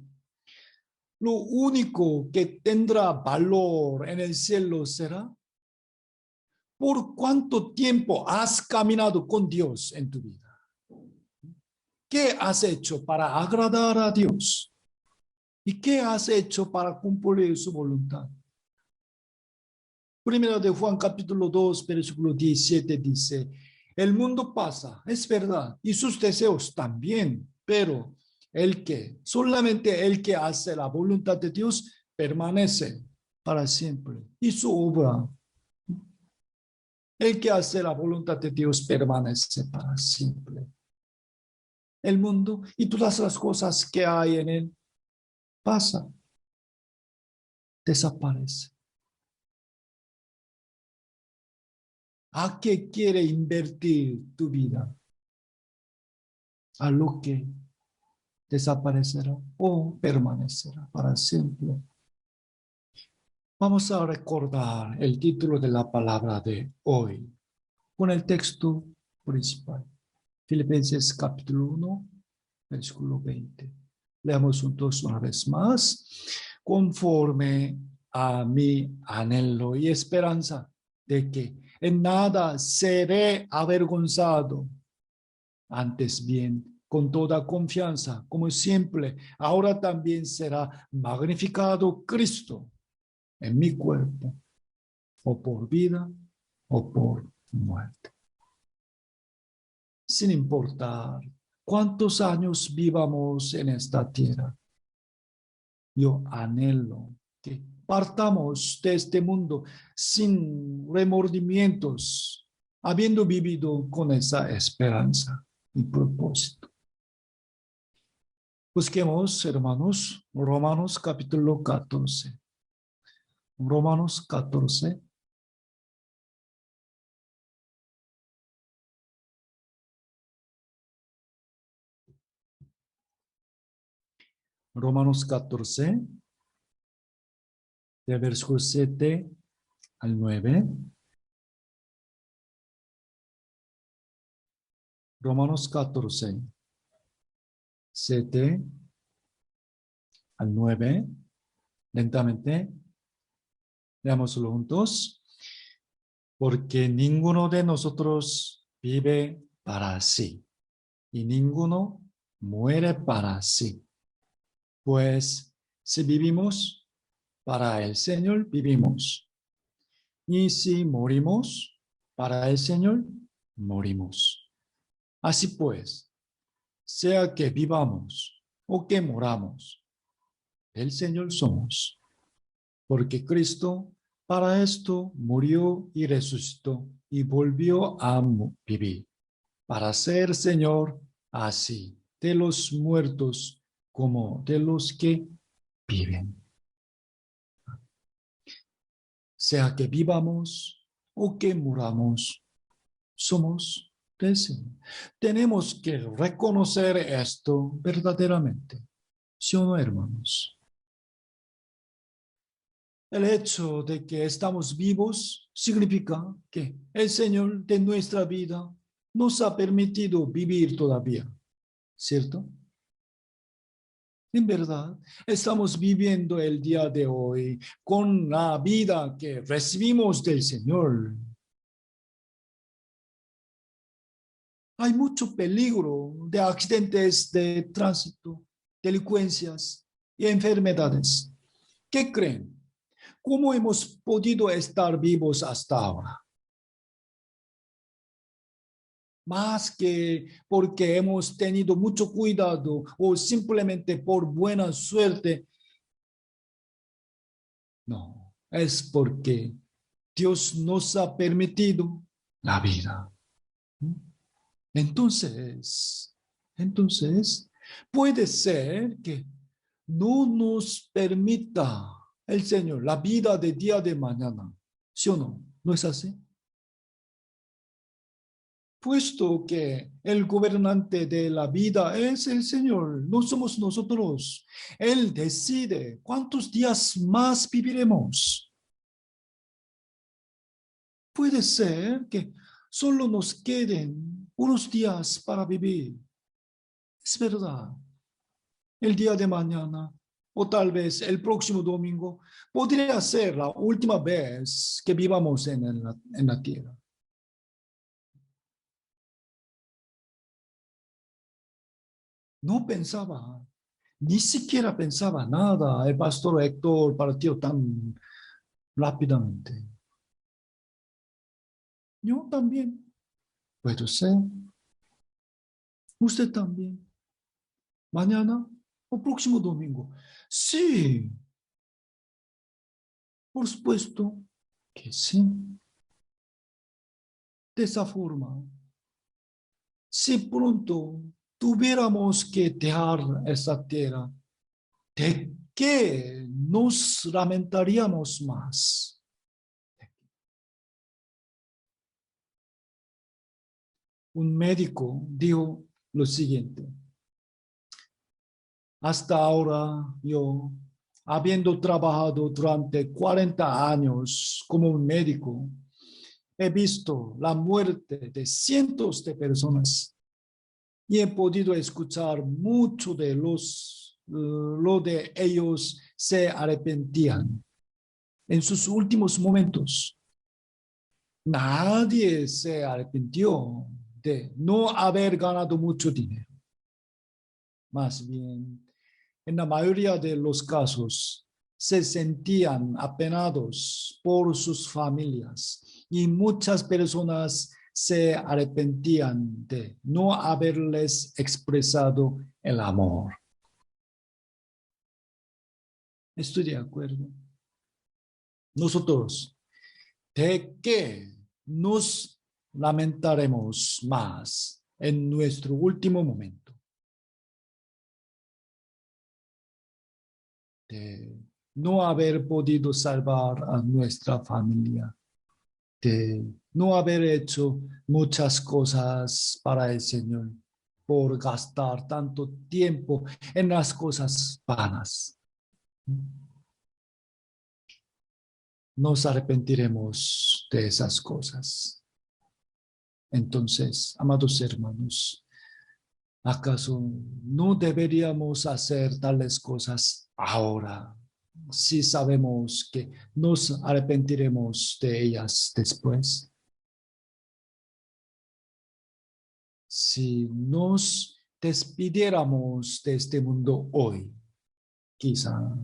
lo único que tendrá valor en el cielo será ¿Por cuánto tiempo has caminado con Dios en tu vida? ¿Qué has hecho para agradar a Dios? ¿Y qué has hecho para cumplir su voluntad? Primera de Juan capítulo 2, versículo 17 dice, el mundo pasa, es verdad, y sus deseos también, pero solamente el que hace la voluntad de Dios permanece para siempre. Y su obra, el que hace la voluntad de Dios permanece para siempre. El mundo y todas las cosas que hay en él pasa, desaparece. ¿A qué quiere invertir tu vida? ¿A lo que desaparecerá o permanecerá para siempre? Vamos a recordar el título de la palabra de hoy con el texto principal. Filipenses capítulo 1, versículo 20. Leamos juntos una vez más. Conforme a mi anhelo y esperanza de que en nada seré avergonzado, antes bien, con toda confianza, como siempre, ahora también será magnificado Cristo en mi cuerpo, o por vida o por muerte. Sin importar cuántos años vivamos en esta tierra, yo anhelo que partamos de este mundo sin remordimientos, habiendo vivido con esa esperanza y propósito. Busquemos, hermanos, Romanos capítulo 14. Romanos 14. Romanos 14, del versículo 7 al 9. Romanos 14, 7 al 9. Lentamente, leámoslo juntos. Porque ninguno de nosotros vive para sí y ninguno muere para sí. Pues si vivimos, para el Señor vivimos. Y si morimos, para el Señor morimos. Así pues, sea que vivamos o que moramos, el Señor somos. Porque Cristo para esto murió y resucitó y volvió a vivir, para ser Señor así de los muertos como de los que viven. Sea que vivamos o que muramos, somos del Señor. Tenemos que reconocer esto verdaderamente. ¿Sí o no, hermanos? El hecho de que estamos vivos significa que el Señor de nuestra vida nos ha permitido vivir todavía, ¿cierto? En verdad, estamos viviendo el día de hoy con la vida que recibimos del Señor. Hay mucho peligro de accidentes de tránsito, delincuencias y enfermedades. ¿Qué creen? ¿Cómo hemos podido estar vivos hasta ahora? Más que porque hemos tenido mucho cuidado o simplemente por buena suerte. No, es porque Dios nos ha permitido la vida. Entonces, puede ser que no nos permita el Señor la vida de día de mañana. ¿Sí o no? ¿No es así? Puesto que el gobernante de la vida es el Señor, no somos nosotros. Él decide cuántos días más viviremos. Puede ser que solo nos queden unos días para vivir. Es verdad. El día de mañana o tal vez el próximo domingo podría ser la última vez que vivamos en la tierra. No pensaba, ni siquiera pensaba nada. El pastor Héctor partió tan rápidamente. Yo también. Puede ser. Usted también. Mañana o próximo domingo. Sí, por supuesto que sí. De esa forma, si pronto tuviéramos que dejar esa tierra, ¿de qué nos lamentaríamos más? Un médico dijo lo siguiente: hasta ahora yo, habiendo trabajado durante 40 años como un médico, he visto la muerte de cientos de personas y he podido escuchar mucho de lo de ellos se arrepentían en sus últimos momentos. Nadie se arrepintió de no haber ganado mucho dinero. Más bien, en la mayoría de los casos, se sentían apenados por sus familias y muchas personas se arrepentían de no haberles expresado el amor. Estoy de acuerdo. Nosotros, ¿de qué nos lamentaremos más en nuestro último momento? De no haber podido salvar a nuestra familia, de no haber hecho muchas cosas para el Señor, por gastar tanto tiempo en las cosas vanas. Nos arrepentiremos de esas cosas. Entonces, amados hermanos, ¿acaso no deberíamos hacer tales cosas ahora, si sabemos que nos arrepentiremos de ellas después? Si nos despidiéramos de este mundo hoy, quizá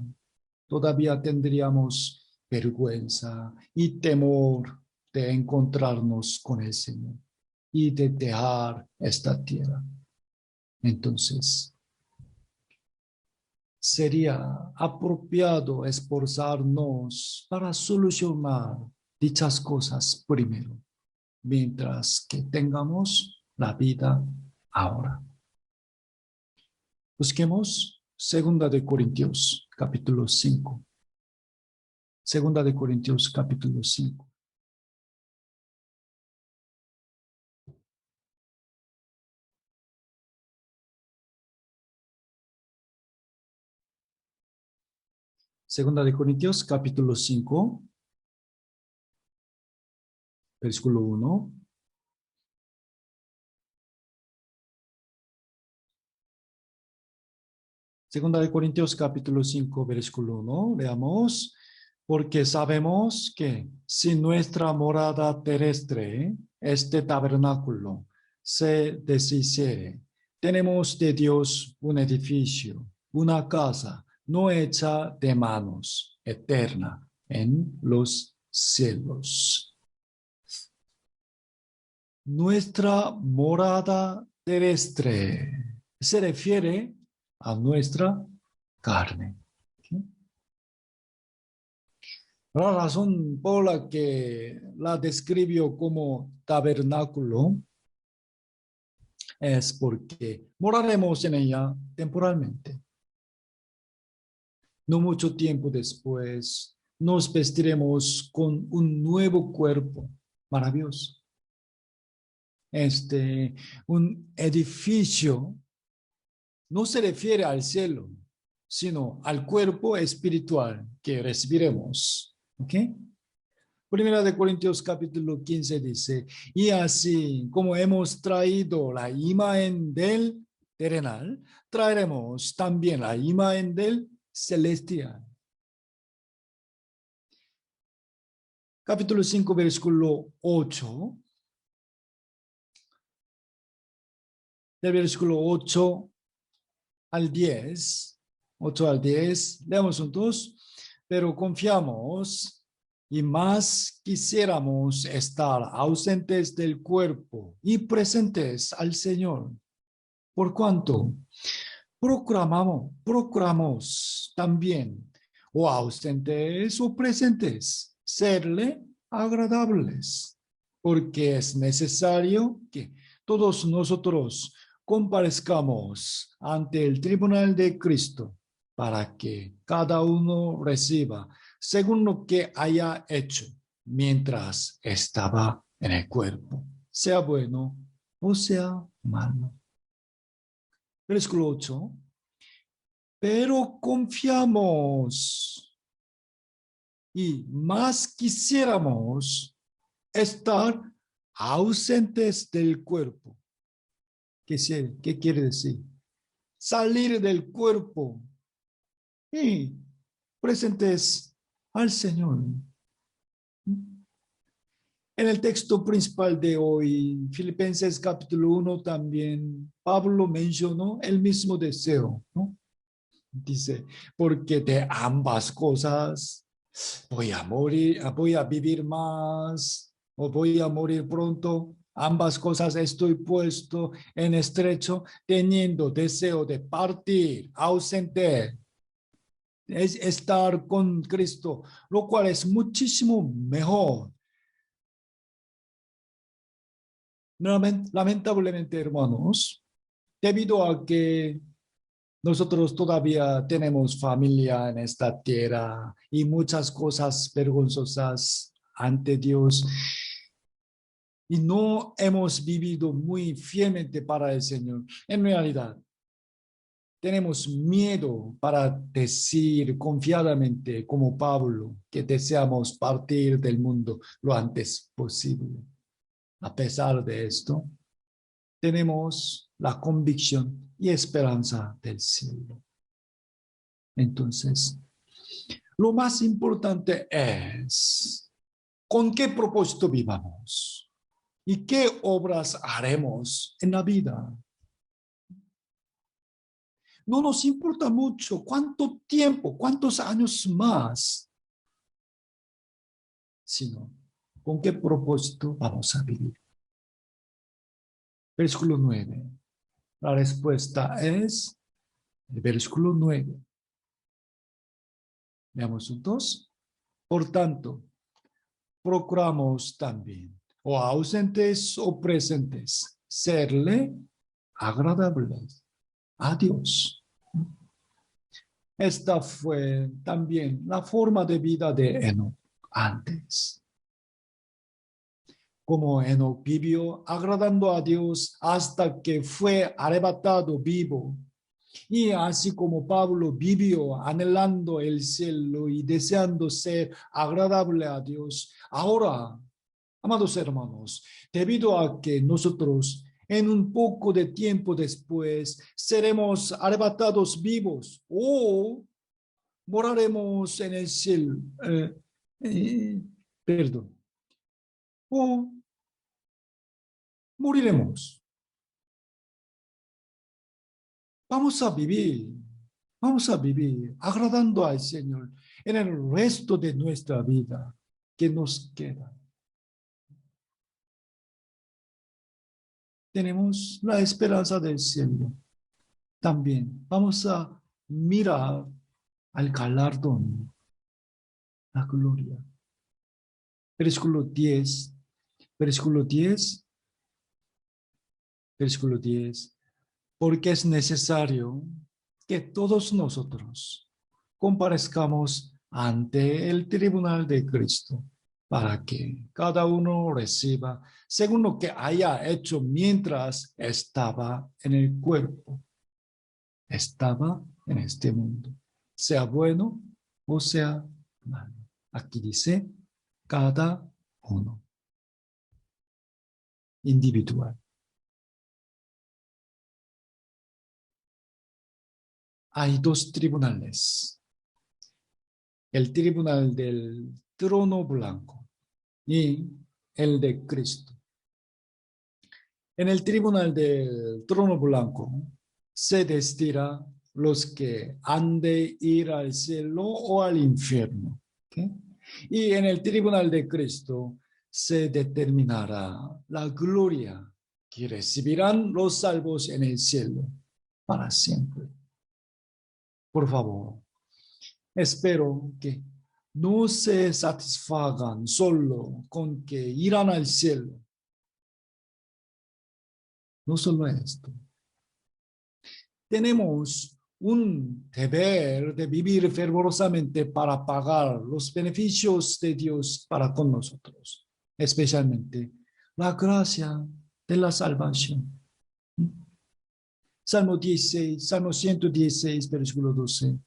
todavía tendríamos vergüenza y temor de encontrarnos con el Señor y de dejar esta tierra. Entonces, sería apropiado esforzarnos para solucionar dichas cosas primero, mientras que tengamos la vida ahora. Busquemos 2 capítulo 5. 2 capítulo 5. Segunda de Corintios, capítulo 5, versículo 1. Segunda de Corintios, capítulo 5, versículo 1. Veamos. Porque sabemos que si nuestra morada terrestre, este tabernáculo, se deshiciere, tenemos de Dios un edificio, una casa no hecha de manos, eterna en los cielos. Nuestra morada terrestre se refiere a nuestra carne. La razón por la que la describió como tabernáculo es porque moraremos en ella temporalmente. No mucho tiempo después nos vestiremos con un nuevo cuerpo maravilloso. Un edificio no se refiere al cielo, sino al cuerpo espiritual que recibiremos. ¿Ok? Primera de Corintios capítulo 15 dice: y así como hemos traído la imagen del terrenal, traeremos también la imagen del celestial. Capítulo 5, versículo 8. Del versículo 8 al 10. 8 al 10. Leamos juntos. Pero confiamos y más quisiéramos estar ausentes del cuerpo y presentes al Señor. Por cuanto procuramos también, o ausentes o presentes, serle agradables, porque es necesario que todos nosotros comparezcamos ante el tribunal de Cristo, para que cada uno reciba según lo que haya hecho mientras estaba en el cuerpo, sea bueno o sea malo. Versículo 8. Pero confiamos y más quisiéramos estar ausentes del cuerpo. ¿Qué quiere decir? Salir del cuerpo y presentes al Señor. En el texto principal de hoy, Filipenses capítulo 1, también Pablo mencionó el mismo deseo, ¿no? Dice, porque de ambas cosas voy a morir, voy a vivir más o voy a morir pronto. Ambas cosas estoy puesto en estrecho, teniendo deseo de partir, ausente, es estar con Cristo, lo cual es muchísimo mejor. Lamentablemente, hermanos, debido a que nosotros todavía tenemos familia en esta tierra y muchas cosas vergonzosas ante Dios, y no hemos vivido muy fielmente para el Señor. En realidad, tenemos miedo para decir confiadamente, como Pablo, que deseamos partir del mundo lo antes posible. A pesar de esto, tenemos la convicción y esperanza del cielo. Entonces, lo más importante es con qué propósito vivamos y qué obras haremos en la vida. No nos importa mucho cuánto tiempo, cuántos años más, sino con qué propósito vamos a vivir. Versículo 9. La respuesta es el versículo 9. Veamos juntos. Por tanto, procuramos también, o ausentes o presentes, serle agradables a Dios. Esta fue también la forma de vida de Enoc antes. Como Enoc vivió agradando a Dios hasta que fue arrebatado vivo. Y así como Pablo vivió anhelando el cielo y deseando ser agradable a Dios, ahora, amados hermanos, debido a que nosotros en un poco de tiempo después seremos arrebatados vivos o moraremos en el cielo, perdón, o moriremos. Vamos a vivir agradando al Señor en el resto de nuestra vida que nos queda. Tenemos la esperanza del cielo. También vamos a mirar al galardón, la gloria. Versículo 10, versículo 10, versículo 10. Porque es necesario que todos nosotros comparezcamos ante el tribunal de Cristo, para que cada uno reciba según lo que haya hecho mientras estaba en el cuerpo, estaba en este mundo, sea bueno o sea malo. Aquí dice cada uno, individual. Hay dos tribunales el tribunal del trono blanco y el de Cristo. En el tribunal del trono blanco se decidirá los que han de ir al cielo o al infierno. ¿Okay? Y en el tribunal de Cristo se determinará la gloria que recibirán los salvos en el cielo para siempre. Por favor, espero que no se satisfagan solo con que irán al cielo. No solo esto. Tenemos un deber de vivir fervorosamente para pagar los beneficios de Dios para con nosotros, especialmente la gracia de la salvación. Salmo 16, Salmo 116, versículo 12.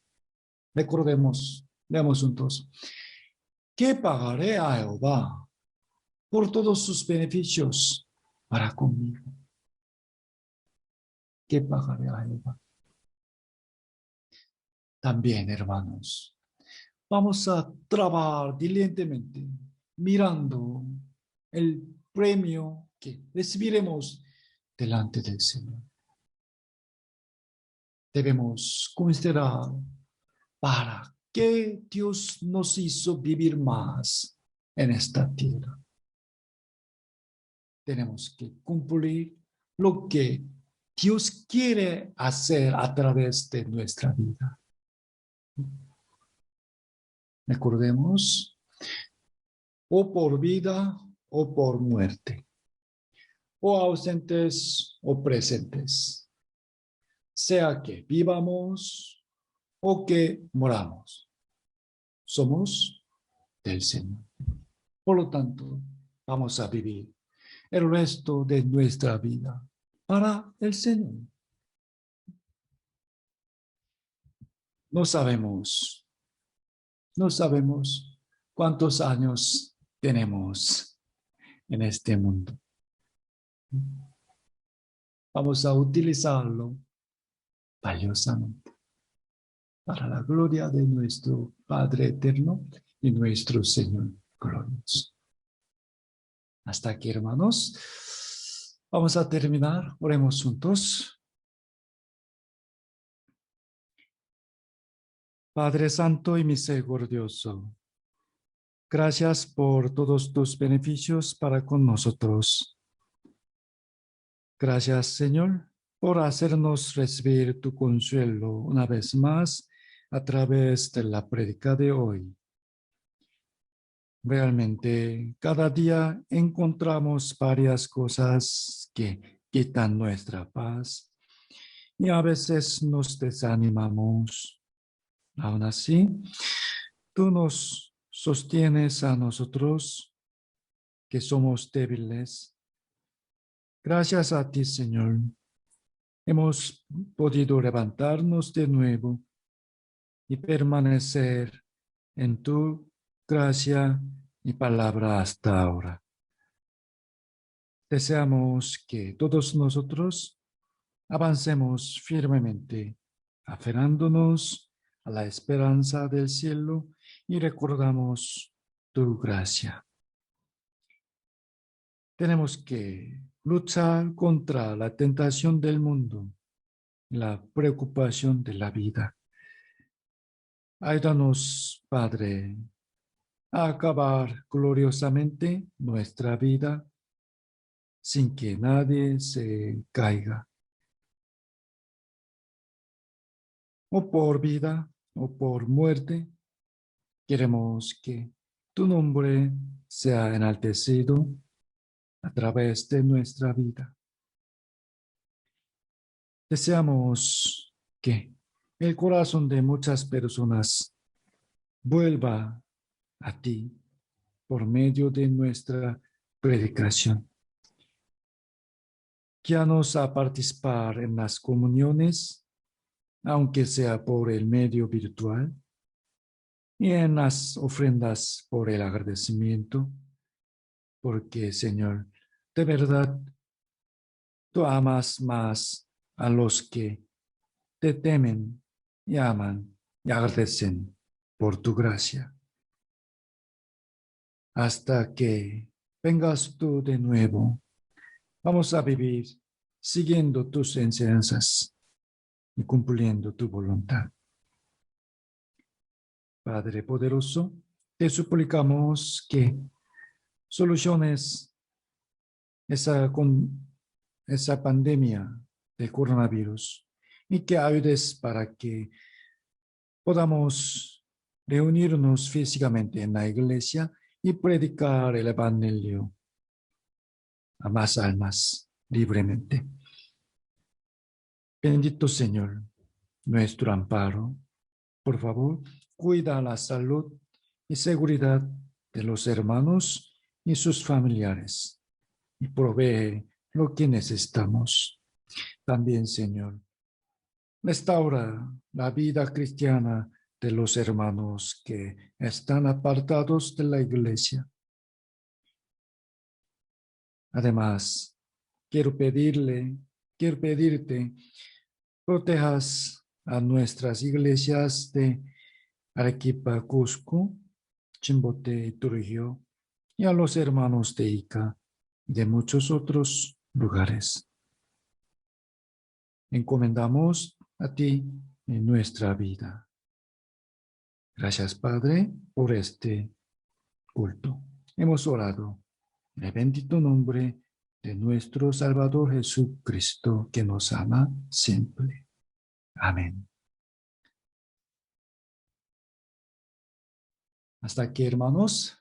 Recordemos, leamos juntos. ¿Qué pagaré a Jehová por todos sus beneficios para conmigo? ¿Qué pagaré a Jehová? También, hermanos, vamos a trabajar diligentemente mirando el premio que recibiremos delante del Señor. Debemos considerar para qué Dios nos hizo vivir más en esta tierra. Tenemos que cumplir lo que Dios quiere hacer a través de nuestra vida. Recordemos, o por vida o por muerte, o ausentes o presentes, sea que vivamos o que moramos, somos del Señor. Por lo tanto, vamos a vivir el resto de nuestra vida para el Señor. No sabemos cuántos años tenemos en este mundo. Vamos a utilizarlo valiosamente para la gloria de nuestro Padre eterno y nuestro Señor glorioso. Hasta aquí, hermanos. Vamos a terminar. Oremos juntos. Padre Santo y Misericordioso, gracias por todos tus beneficios para con nosotros. Gracias, Señor, por hacernos recibir tu consuelo una vez más a través de la prédica de hoy. Realmente, cada día encontramos varias cosas que quitan nuestra paz y a veces nos desanimamos. Aún así, tú nos sostienes a nosotros que somos débiles. Gracias a ti, Señor, hemos podido levantarnos de nuevo y permanecer en tu gracia y palabra hasta ahora. Deseamos que todos nosotros avancemos firmemente, aferrándonos a la esperanza del cielo y recordamos tu gracia. Tenemos que luchar contra la tentación del mundo y la preocupación de la vida. Ayúdanos, Padre, a acabar gloriosamente nuestra vida sin que nadie se caiga. O por vida o por muerte, queremos que tu nombre sea enaltecido a través de nuestra vida. Deseamos que el corazón de muchas personas vuelva a ti por medio de nuestra predicación. Guíanos a participar en las comuniones, aunque sea por el medio virtual, y en las ofrendas por el agradecimiento, porque, Señor, de verdad, tú amas más a los que te temen y aman y agradecen por tu gracia, hasta que vengas tú de nuevo. Vamos a vivir siguiendo tus enseñanzas y cumpliendo tu voluntad. Padre poderoso, te suplicamos que soluciones esa pandemia del coronavirus y que ayudes para que podamos reunirnos físicamente en la iglesia y predicar el evangelio a más almas libremente. Bendito Señor, nuestro amparo, por favor, cuida la salud y seguridad de los hermanos y sus familiares y provee lo que necesitamos. También, Señor, restaura la vida cristiana de los hermanos que están apartados de la iglesia. Además, quiero pedirte, protejas a nuestras iglesias de Arequipa, Cusco, Chimbote y Trujillo, y a los hermanos de Ica y de muchos otros lugares. Encomendamos a ti en nuestra vida. Gracias, Padre, por este culto. Hemos orado en el bendito nombre de nuestro Salvador Jesucristo, que nos ama siempre. Amén. Hasta aquí, hermanos.